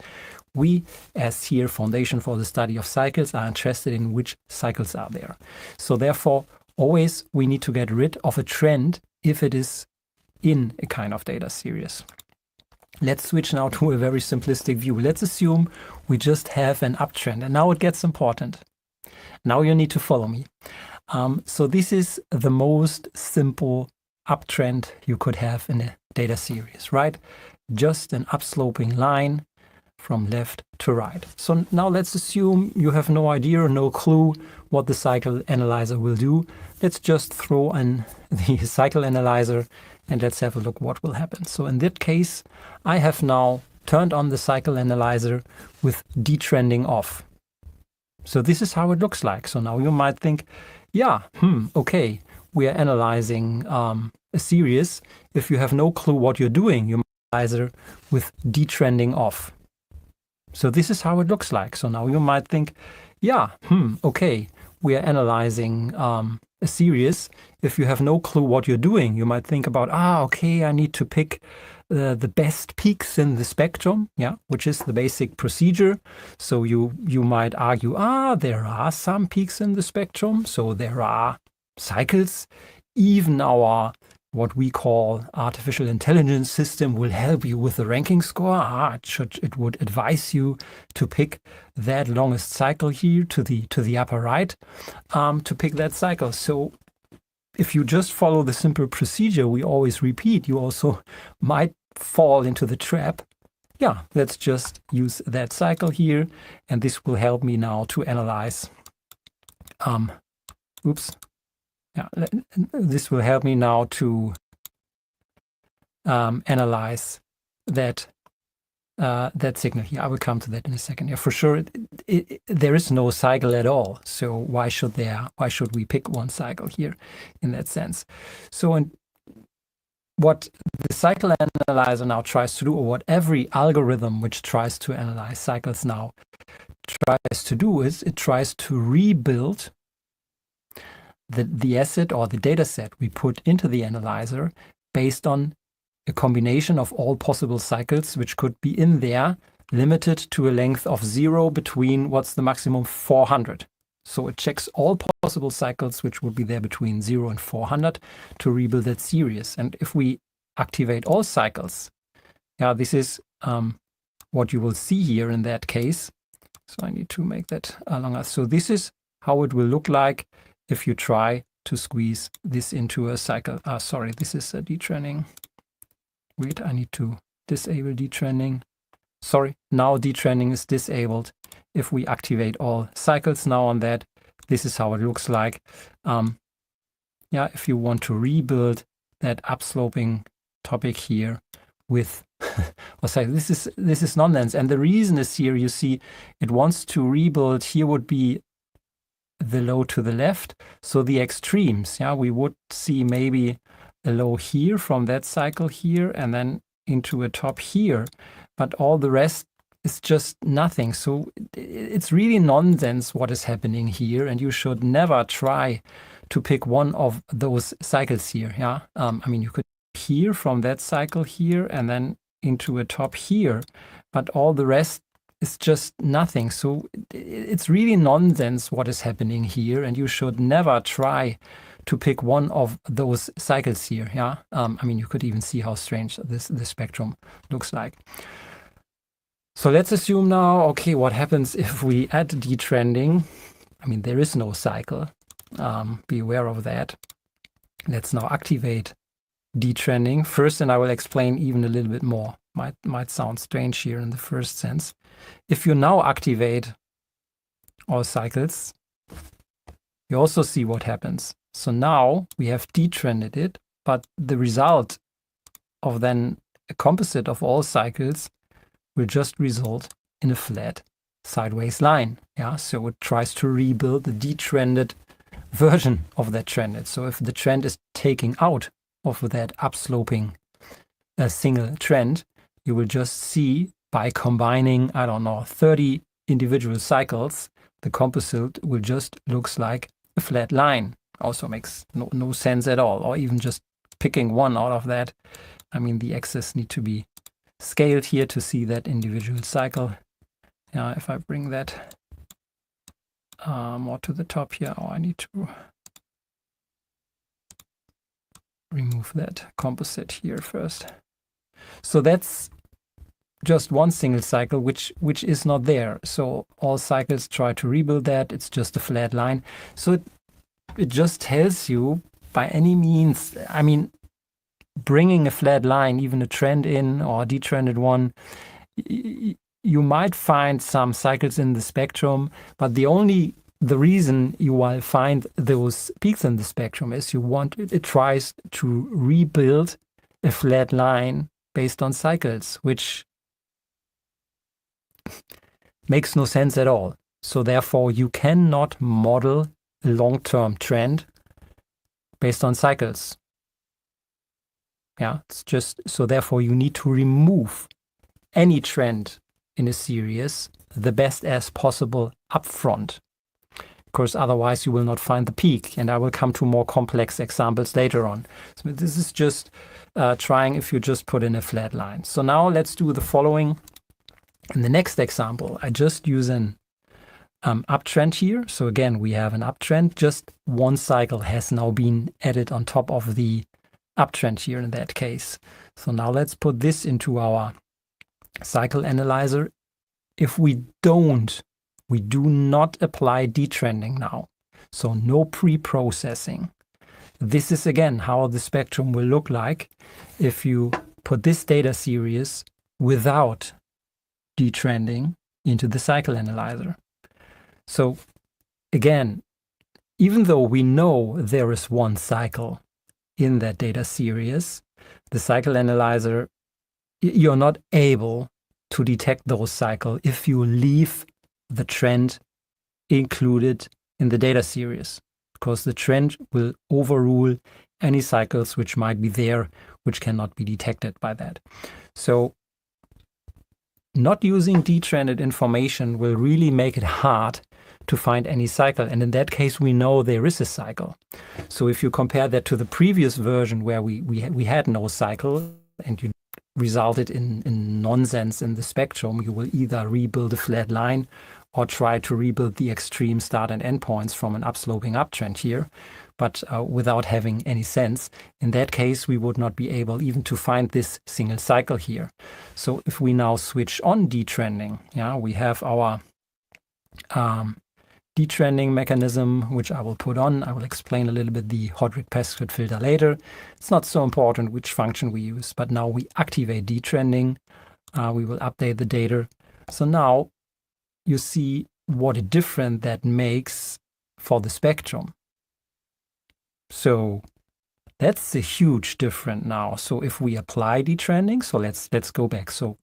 We, as here Foundation for the Study of Cycles, are interested in which cycles are there. So therefore, always we need to get rid of a trend if it is in a kind of data series. Let's switch now to a very simplistic view. Let's assume we just have an uptrend, and now it gets important. Now you need to follow me. So this is the most simple uptrend you could have in a data series, right? Just an upsloping line from left to right. So now let's assume you have no idea or no clue what the cycle analyzer will do. Let's just throw in the cycle analyzer and let's have a look what will happen. So in that case, I have now turned on the cycle analyzer with detrending off. So this is how it looks like. So now you might think, yeah, okay, we are analyzing a series. If you have no clue what you're doing, you might analyze with detrending off. So this is how it looks like. So now you might think, yeah, okay, we are analyzing a series. If you have no clue what you're doing, you might think about, okay, I need to pick the best peaks in the spectrum, which is the basic procedure. So you might argue, there are some peaks in the spectrum, so there are cycles. Even our what we call artificial intelligence system will help you with the ranking score. It would advise you to pick that longest cycle here to the upper right, to pick that cycle. So if you just follow the simple procedure we always repeat, you also might fall into the trap. Let's just use that cycle here, and this will help me now to analyze. This will help me now to analyze that that signal here. I will come to that in a second. For sure, there is no cycle at all. So why should we pick one cycle here in that sense? So what the cycle analyzer now tries to do, or what every algorithm which tries to analyze cycles now tries to do, is it tries to rebuild the asset or the data set we put into the analyzer based on a combination of all possible cycles which could be in there, limited to a length of 0 between what's the maximum 400. So it checks all possible cycles which would be there between 0 and 400 to rebuild that series. And if we activate all cycles, this is what you will see here in that case. So I need to make that longer. So this is how it will look like if you try to squeeze this into a cycle. Sorry, this is a detrending. Wait, I need to disable detrending. Sorry, now detrending is disabled. If we activate all cycles now on that, this is how it looks like. If you want to rebuild that upsloping topic here with, this is nonsense. And the reason is here, you see, it wants to rebuild. Here would be the low to the left. So the extremes, we would see maybe a low here from that cycle here, and then into a top here, but all the rest is just nothing. So it's really nonsense what is happening here, and you should never try to pick one of those cycles here. Yeah, I mean, you could here from that cycle here and then into a top here, but all the rest is just nothing. So it's really nonsense what is happening here, and you should never try to pick one of those cycles here. Yeah, I mean, you could even see how strange this spectrum looks like. So let's assume now, okay, what happens if we add detrending? I mean, there is no cycle. Be aware of that. Let's now activate detrending first, and I will explain even a little bit more. Might sound strange here in the first sense. If you now activate all cycles, you also see what happens. So now we have detrended it, but the result of then a composite of all cycles will just result in a flat sideways line. Yeah, so it tries to rebuild the detrended version of that trended. So if the trend is taking out of that upsloping single trend, you will just see by combining, I don't know, 30 individual cycles, the composite will just looks like a flat line. Also makes no sense at all. Or even just picking one out of that. I mean, the axes need to be scaled here to see that individual cycle. Yeah, if I bring that more to the top here, I need to remove that composite here first. So that's just one single cycle, which is not there. So all cycles try to rebuild that. It's just a flat line. So it just tells you by any means, I mean, bringing a flat line, even a trend in or a detrended one, you might find some cycles in the spectrum, but the reason you will find those peaks in the spectrum is it tries to rebuild a flat line based on cycles, which makes no sense at all. So therefore, you cannot model a long-term trend based on cycles. Yeah, it's just so therefore you need to remove any trend in a series the best as possible upfront. Of course, otherwise you will not find the peak, and I will come to more complex examples later on. So this is just trying if you just put in a flat line. So now let's do the following. In the next example, I just use an uptrend here. So again, we have an uptrend. Just one cycle has now been added on top of the uptrend here in that case. So now let's put this into our cycle analyzer. If we do not apply detrending now. So no pre-processing. This is again how the spectrum will look like if you put this data series without detrending into the cycle analyzer. So again, even though we know there is one cycle in that data series, the cycle analyzer, you're not able to detect those cycles if you leave the trend included in the data series, because the trend will overrule any cycles which might be there, which cannot be detected by that. So not using detrended information will really make it hard to find any cycle. And in that case, we know there is a cycle. So if you compare that to the previous version where we had no cycle and you resulted in nonsense in the spectrum, you will either rebuild a flat line or try to rebuild the extreme start and end points from an upsloping uptrend here, but without having any sense. In that case, we would not be able even to find this single cycle here. So if we now switch on detrending, yeah, we have our detrending mechanism, which I will put on. I will explain a little bit the Hodrick-Prescott filter later. It's not so important which function we use, but now we activate detrending. We will update the data. So now you see what a difference that makes for the spectrum. So that's a huge difference now. So if we apply detrending, so let's go back. So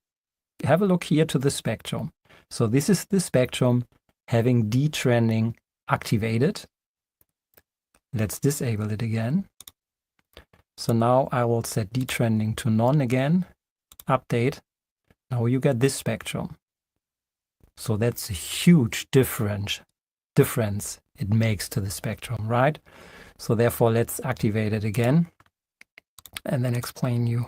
have a look here to the spectrum. So this is the spectrum having detrending activated. Let's disable it again. So now I will set detrending to none again. update, now you get this spectrum. So that's a huge difference it makes to the spectrum, right? So therefore, let's activate it again and then explain you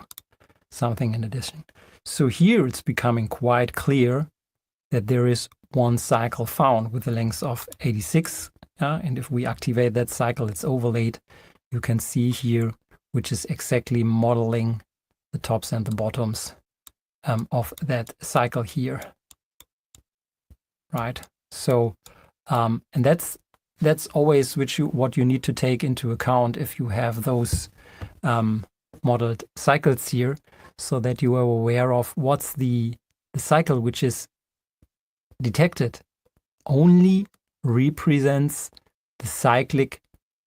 something in addition. So here it's becoming quite clear that there is one cycle found with a length of 86. And if we activate that cycle, it's overlaid. You can see here, which is exactly modeling the tops and the bottoms of that cycle here. Right. So, and that's always what you need to take into account if you have those modeled cycles here, so that you are aware of what's the cycle which is detected only represents the cyclic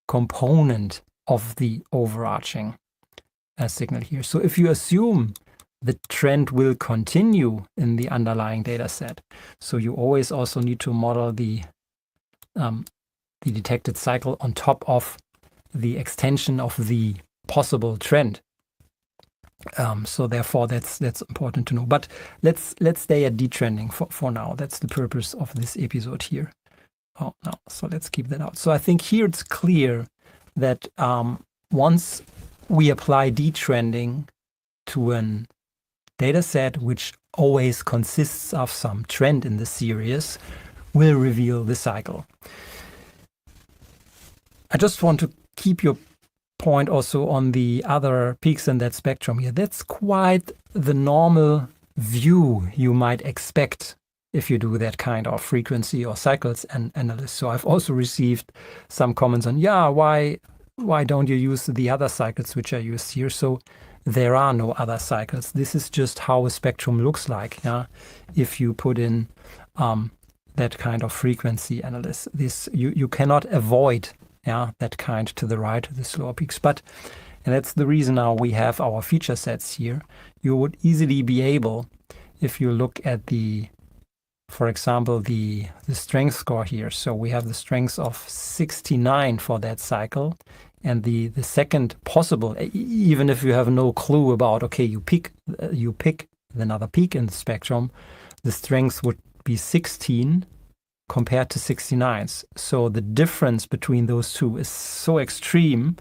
component of the overarching signal here. So if you assume the trend will continue in the underlying data set, so you always also need to model the detected cycle on top of the extension of the possible trend. So therefore, that's important to know. But let's stay at detrending for now. That's the purpose of this episode here. Oh no, so let's keep that out. So I think here it's clear that once we apply detrending to an data set which always consists of some trend in the series, will reveal the cycle. I just want to keep your point also on the other peaks in that spectrum here. That's quite the normal view you might expect if you do that kind of frequency or cycles analysis. So I've also received some comments on, why don't you use the other cycles which are used here? So there are no other cycles. This is just how a spectrum looks like. If you put in that kind of frequency analysis, this you cannot avoid that kind to the right, the slower peaks. And that's the reason now we have our feature sets here. You would easily be able, if you look at for example, the strength score here. So we have the strength of 69 for that cycle. And the second possible, even if you have no clue about, okay, you pick another peak in the spectrum, the strength would be 16 compared to 69. So the difference between those two is so extreme,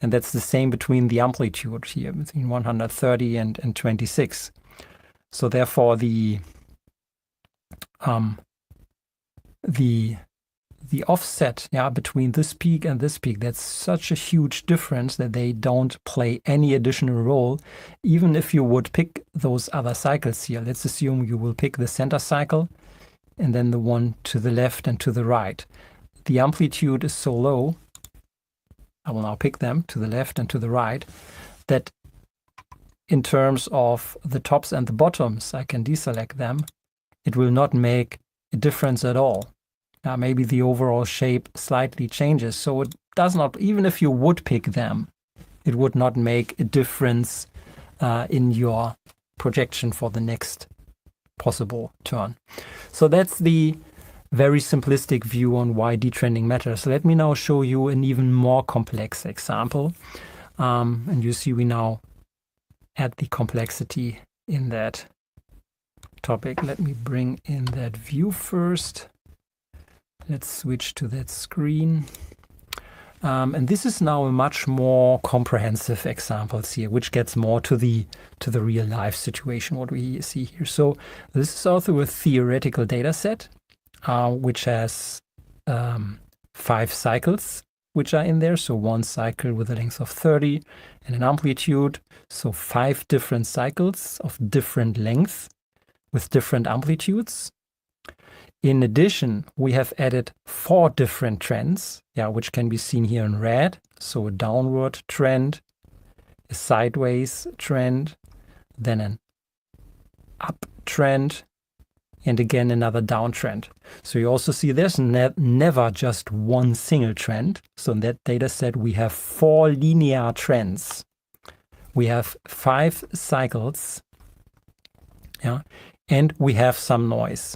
and that's the same between the amplitude here, between 130 and 26. So therefore, the offset between this peak and this peak, that's such a huge difference that they don't play any additional role, even if you would pick those other cycles here. Let's assume you will pick the center cycle and then the one to the left and to the right. The amplitude is so low, I will now pick them to the left and to the right, that in terms of the tops and the bottoms, I can deselect them. It will not make a difference at all. Maybe the overall shape slightly changes. So it does not, even if you would pick them, it would not make a difference in your projection for the next possible turn. So that's the very simplistic view on why detrending matters. Let me now show you an even more complex example. And you see we now add the complexity in that topic. Let me bring in that view first. Let's switch to that screen. And this is now a much more comprehensive examples here, which gets more to the real life situation, what we see here. So this is also a theoretical data set, which has 5 cycles which are in there. So one cycle with a length of 30 and an amplitude. So 5 different cycles of different length with different amplitudes. In addition, we have added 4 different trends, which can be seen here in red. So a downward trend, a sideways trend, then an uptrend, and again another downtrend. So you also see there's never just one single trend. So in that data set, we have 4 linear trends. We have 5 cycles, and we have some noise.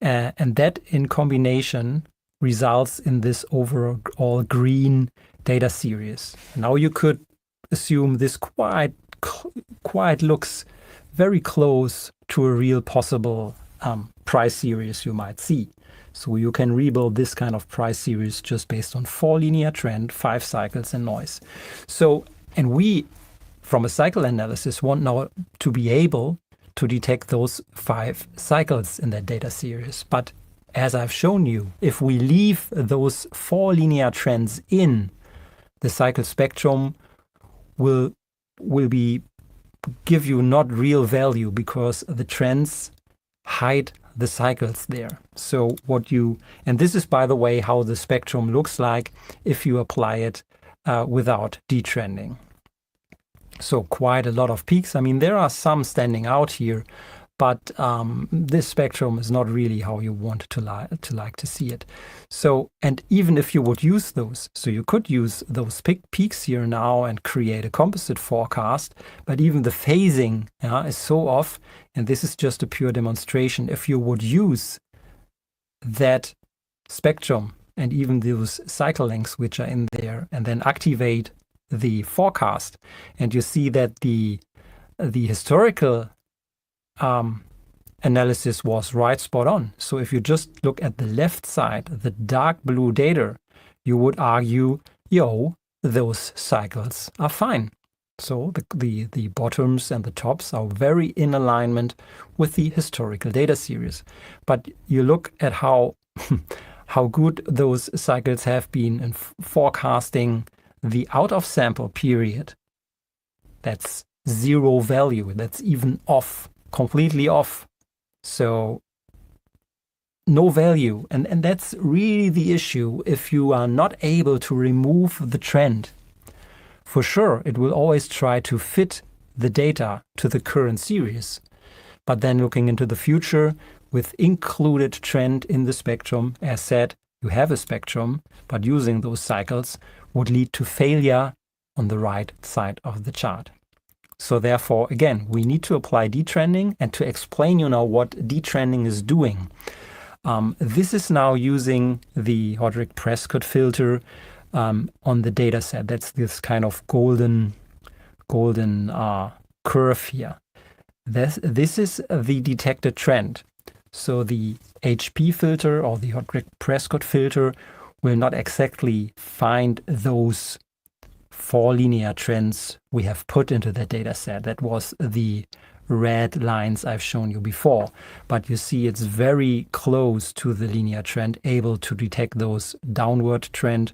And that in combination results in this overall green data series. Now you could assume this quite looks very close to a real possible price series you might see. So you can rebuild this kind of price series just based on 4 linear trend, 5 cycles, and noise. So, and we, from a cycle analysis, want now to be able to detect those 5 cycles in that data series. But as I've shown you, if we leave those 4 linear trends in, the cycle spectrum will give you not real value because the trends hide the cycles there. So and this is, by the way, how the spectrum looks like if you apply it without detrending. So quite a lot of peaks. I mean, there are some standing out here, but this spectrum is not really how you want to like to see it. So, and even if you would use those, so you could use those peaks here now and create a composite forecast, but even the phasing is so off, and this is just a pure demonstration. If you would use that spectrum and even those cycle lengths which are in there, and then activate the forecast, and you see that the historical analysis was right spot on. So if you just look at the left side, the dark blue data, you would argue, those cycles are fine. So the bottoms and the tops are very in alignment with the historical data series. But you look at how good those cycles have been in forecasting the out of sample period. That's 0 value. That's even off, completely off. So no value. And that's really the issue if you are not able to remove the trend. For sure, it will always try to fit the data to the current series. But then looking into the future with included trend in the spectrum, as said, you have a spectrum, but using those cycles would lead to failure on the right side of the chart. So therefore, again, we need to apply detrending, and to explain what detrending is doing. This is now using the Hodrick-Prescott filter on the data set. That's this kind of golden curve here. This is the detected trend. So the HP filter or the Hodrick-Prescott filter will not exactly find those 4 linear trends we have put into the data set. That was the red lines I've shown you before. But you see it's very close to the linear trend, able to detect those downward trend,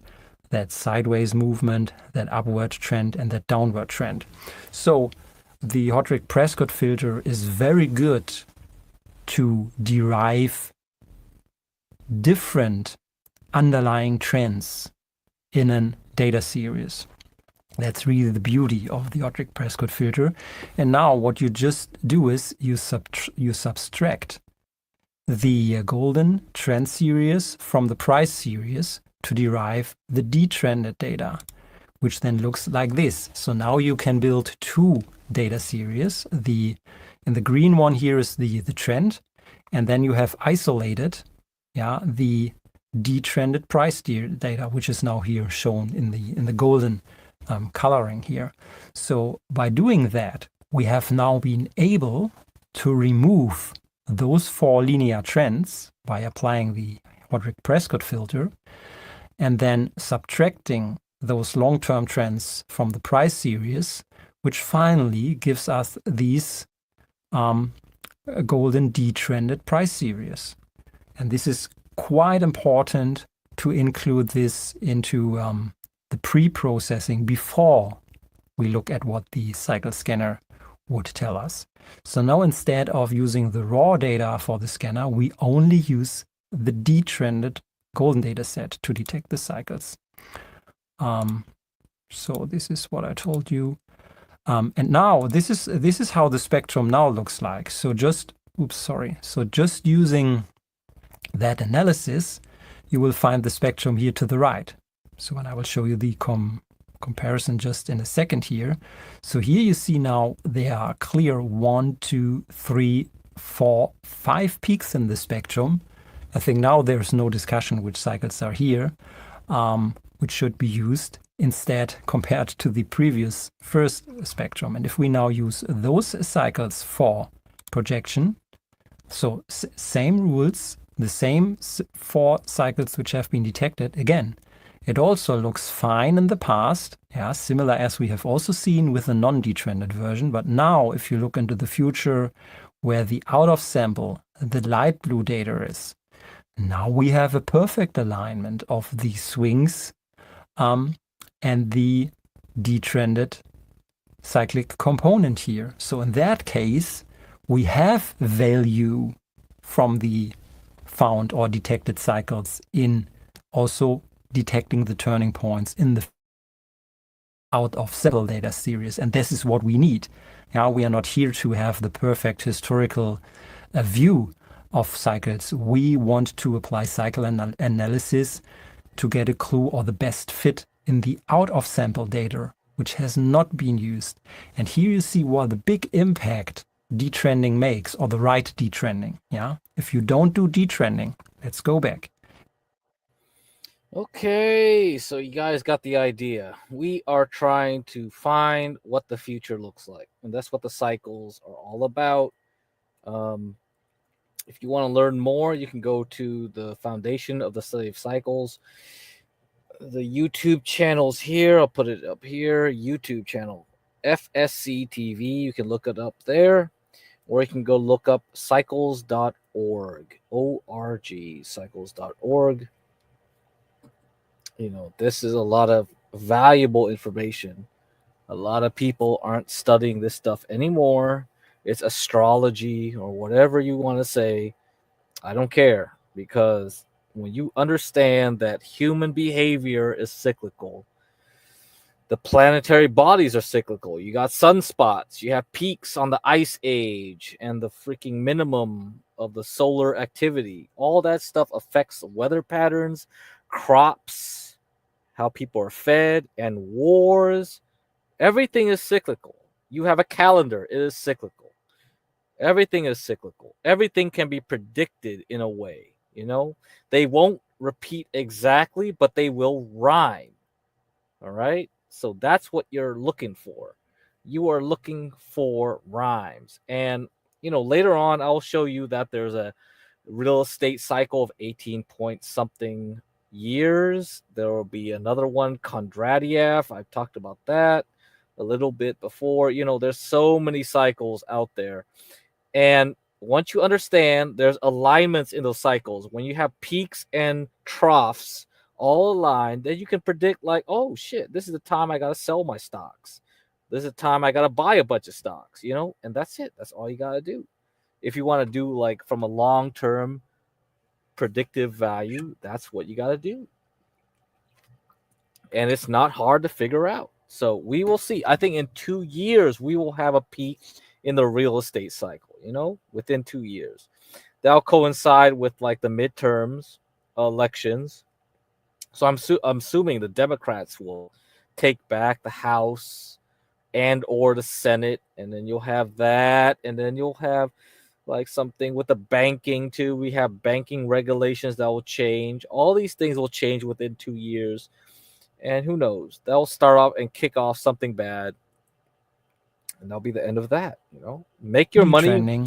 that sideways movement, that upward trend, and that downward trend. So the Hodrick-Prescott filter is very good to derive different underlying trends in a data series. That's really the beauty of the Hodrick-Prescott filter. And now what you just do is you subtract the golden trend series from the price series to derive the detrended data, which then looks like this. So now you can build 2 data series. In the green one here is the trend, and then you have isolated the detrended price data, which is now here shown in the golden coloring here. So by doing that, we have now been able to remove those 4 linear trends by applying the Hodrick-Prescott filter, and then subtracting those long-term trends from the price series, which finally gives us these golden detrended price series. And this is quite important to include this into the pre-processing before we look at what the cycle scanner would tell us. So now instead of using the raw data for the scanner, we only use the detrended golden data set to detect the cycles. So this is what I told you. And now this is how the spectrum now looks like. So just using that analysis, you will find the spectrum here to the right. So when I will show you the comparison just in a second here. So here you see now there are clear 1, 2, 3, 4, 5 peaks in the spectrum. I think now there's no discussion which cycles are here, which should be used instead compared to the previous first spectrum. And if we now use those cycles for projection, so same rules, the same 4 cycles which have been detected, again, it also looks fine in the past, yeah, similar as we have also seen with the non-detrended version. But now if you look into the future where the out of sample, the light blue data is, now we have a perfect alignment of the swings and the detrended cyclic component here. So in that case, we have value from the found or detected cycles in also detecting the turning points in the out of sample data series. And this is what we need. Now, we are not here to have the perfect historical view of cycles. We want to apply cycle analysis to get a clue or the best fit in the out of sample data, which has not been used. And here you see what the big impact detrending makes, or the right detrending. Yeah. If you don't do detrending, let's go back. Okay, so you guys got the idea. We are trying to find what the future looks like, and that's what the cycles are all about. If you want to learn more, you can go to the Foundation of the Study of Cycles. The YouTube channel's here. I'll put it up here. YouTube channel, FSC TV. You can look it up there, or you can go look up cycles.org, O-R-G, cycles.org. You know, this is a lot of valuable information. A lot of people aren't studying this stuff anymore. It's astrology or whatever you want to say. I don't care, because when you understand that human behavior is cyclical, the planetary bodies are cyclical. You got sunspots, you have peaks on the ice age and the freaking minimum of the solar activity. All that stuff affects weather patterns, crops, how people are fed, and wars. Everything is cyclical. You have a calendar, it is cyclical. Everything is cyclical. Everything can be predicted in a way, you know? They won't repeat exactly, but they will rhyme. All right? So that's what you're looking for. You are looking for rhymes. And, you know, later on, I'll show you that there's a real estate cycle of 18 point something years. There will be another one, Kondratiev. I've talked about that a little bit before. You know, there's so many cycles out there. And once you understand there's alignments in those cycles, when you have peaks and troughs all aligned, then you can predict, like, oh shit, this is the time I gotta sell my stocks. This is the time I gotta buy a bunch of stocks, you know, and that's it. That's all you gotta do. If you want to do like from a long-term predictive value, that's what you gotta do. And it's not hard to figure out. So we will see. I think in 2 years we will have a peak in the real estate cycle, you know, within 2 years. That'll coincide with like the midterms elections. So I'm assuming the Democrats will take back the House and or the Senate, and then you'll have that, and then you'll have like something with the banking too. We have banking regulations that will change. All these things will change within 2 years. And who knows? That'll start off and kick off something bad. And that'll be the end of that, you know. Make your money.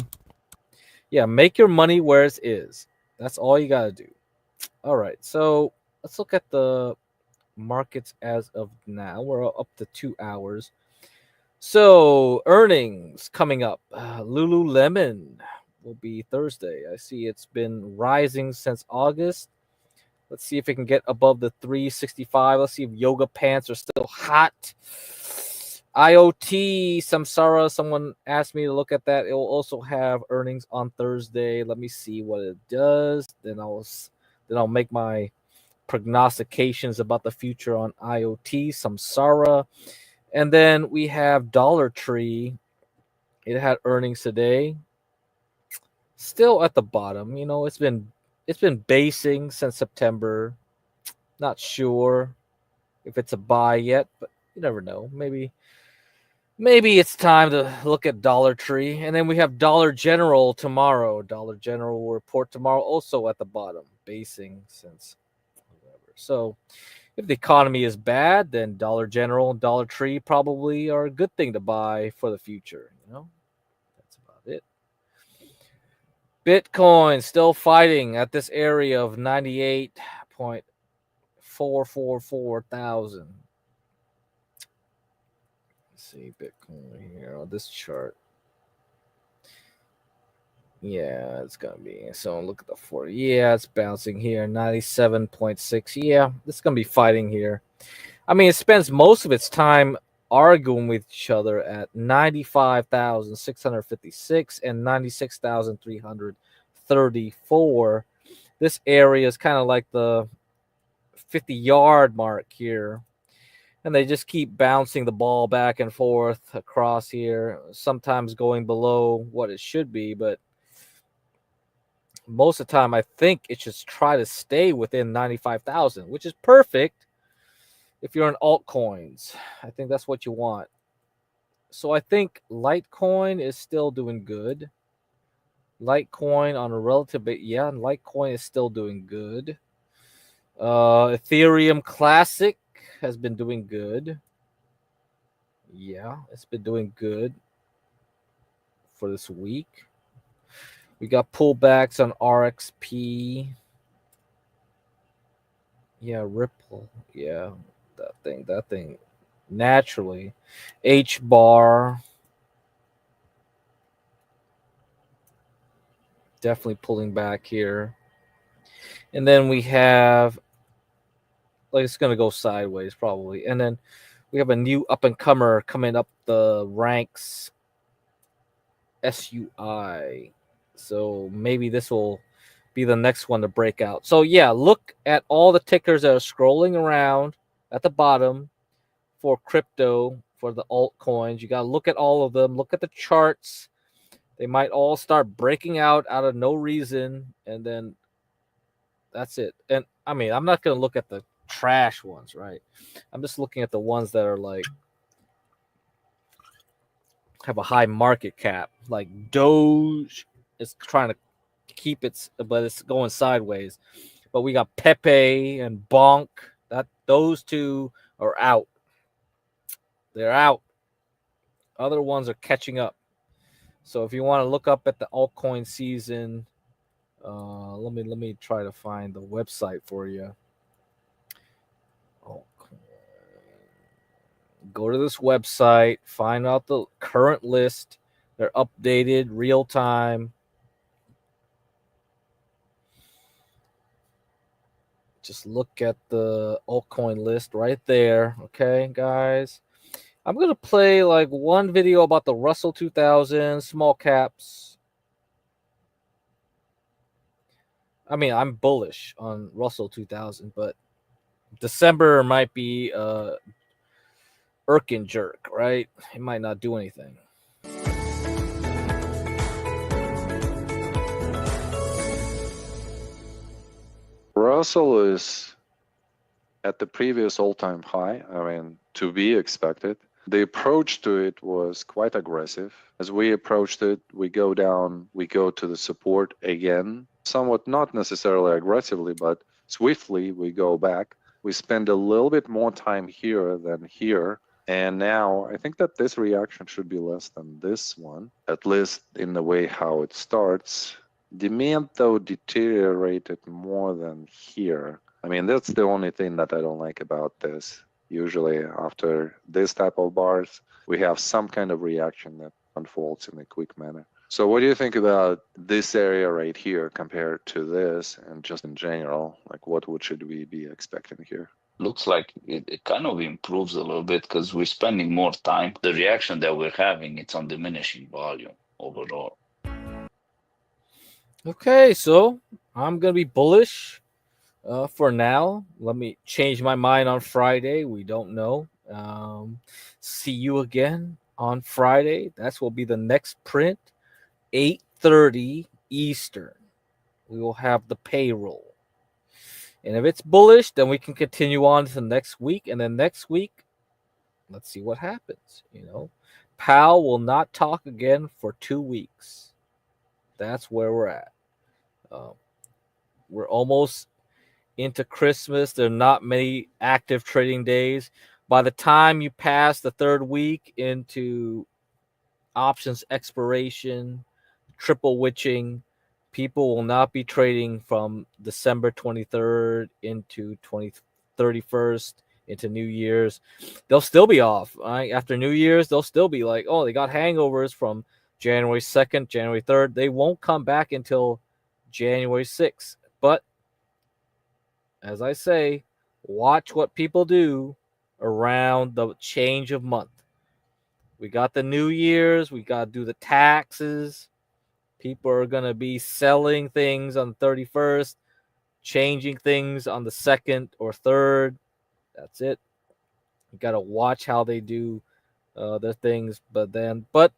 Yeah, make your money where it is. That's all you gotta do. All right, so let's look at the markets as of now. We're up to 2 hours. So earnings coming up. Lululemon will be Thursday. I see it's been rising since August. Let's see if it can get above the 365. Let's see if yoga pants are still hot. IoT, Samsara, someone asked me to look at that. It will also have earnings on Thursday. Let me see what it does. Then I'll make my prognostications about the future on IoT, Samsara. And then we have Dollar Tree. It had earnings today. Still at the bottom. You know, it's been basing since September. Not sure if it's a buy yet, but you never know. Maybe it's time to look at Dollar Tree. And then we have Dollar General tomorrow. Dollar General will report tomorrow, also at the bottom, basing since whatever. So If the economy is bad, then Dollar General and Dollar Tree probably are a good thing to buy for the future. That's about it. Bitcoin still fighting at this area of 98.444 thousand. Let's see Bitcoin here on this chart. Yeah, it's gonna be. So look at the 40. Yeah, it's bouncing here. 97.6. Yeah, it's gonna be fighting here. I mean, it spends most of its time arguing with each other at 95,656 and 96,334. This area is kind of like the 50-yard mark here. And they just keep bouncing the ball back and forth across here, sometimes going below what it should be, but most of the time I think it should try to stay within 95,000, which is perfect if you're in altcoins. I think that's what you want. So I think Litecoin is still doing good. Litecoin on a relative bit, yeah, Litecoin is still doing good. Ethereum Classic has been doing good. Yeah, it's been doing good for this week. We got pullbacks on RXP. Yeah, Ripple. Yeah, that thing. Naturally. H bar. Definitely pulling back here. And then we have, like, it's going to go sideways probably. And then we have a new up-and-comer coming up the ranks, SUI. So maybe this will be the next one to break out. So yeah, look at all the tickers that are scrolling around at the bottom for crypto, for the altcoins. You got to look at all of them. Look at the charts. They might all start breaking out of no reason, and then that's it. And I mean, I'm not going to look at the trash ones, right? I'm just looking at the ones that are like have a high market cap, like Doge is trying to keep its, but it's going sideways. But we got Pepe and Bonk. Those two are out. They're out. Other ones are catching up. So if you want to look up at the altcoin season, let me try to find the website for you. Go to this website, find out the current list. They're updated real time. Just look at the altcoin list right there. Okay, guys. I'm going to play like one video about the Russell 2000 small caps. I mean, I'm bullish on Russell 2000, but December might be Irk and jerk, right? It might not do anything. Russell is at the previous all-time high. I mean, to be expected. The approach to it was quite aggressive. As we approached it, we go down, we go to the support again, somewhat not necessarily aggressively, but swiftly we go back. We spend a little bit more time here than here. And now I think that this reaction should be less than this one, at least in the way how it starts. Demand, though, deteriorated more than here. I mean, that's the only thing that I don't like about this. Usually after this type of bars, we have some kind of reaction that unfolds in a quick manner. So what do you think about this area right here compared to this, and just in general, like what should we be expecting here? Looks like it kind of improves a little bit because we're spending more time. The reaction that we're having, it's on diminishing volume overall. Okay, so I'm going to be bullish for now. Let me change my mind on Friday. We don't know. See you again on Friday. That will be the next print, 8:30 Eastern. We will have the payroll. And if it's bullish, then we can continue on to the next week. And then next week, let's see what happens. Powell will not talk again for 2 weeks. That's where we're at. We're almost into Christmas. There are not many active trading days. By the time you pass the third week into options expiration, triple witching, people will not be trading from December 23rd into 31st into New Year's. They'll still be off. Right? After New Year's, they'll still be like, oh, they got hangovers from January 2nd, January 3rd. They won't come back until January 6th. But as I say, watch what people do around the change of month. We got the New Year's. We got to do the taxes. People are going to be selling things on the 31st, changing things on the 2nd or 3rd. That's it. You got to watch how they do their things. But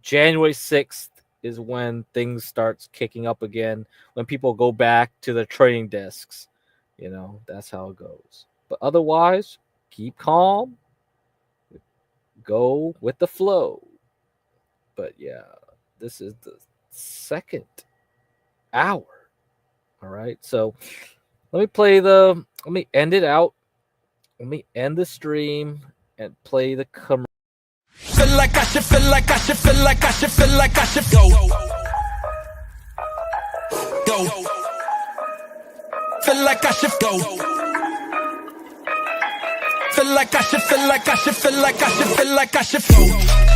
January 6th is when things starts kicking up again, when people go back to their trading desks. That's how it goes. But otherwise, keep calm. Go with the flow. But yeah, this is the second hour. All right. So let me end it out. Let me end the stream and play the commercial. Feel like I should, feel like I should, feel like I should, feel like I should go. Go. Feel like I should go. Feel like I should, feel like I should, feel like I should, feel like I should go.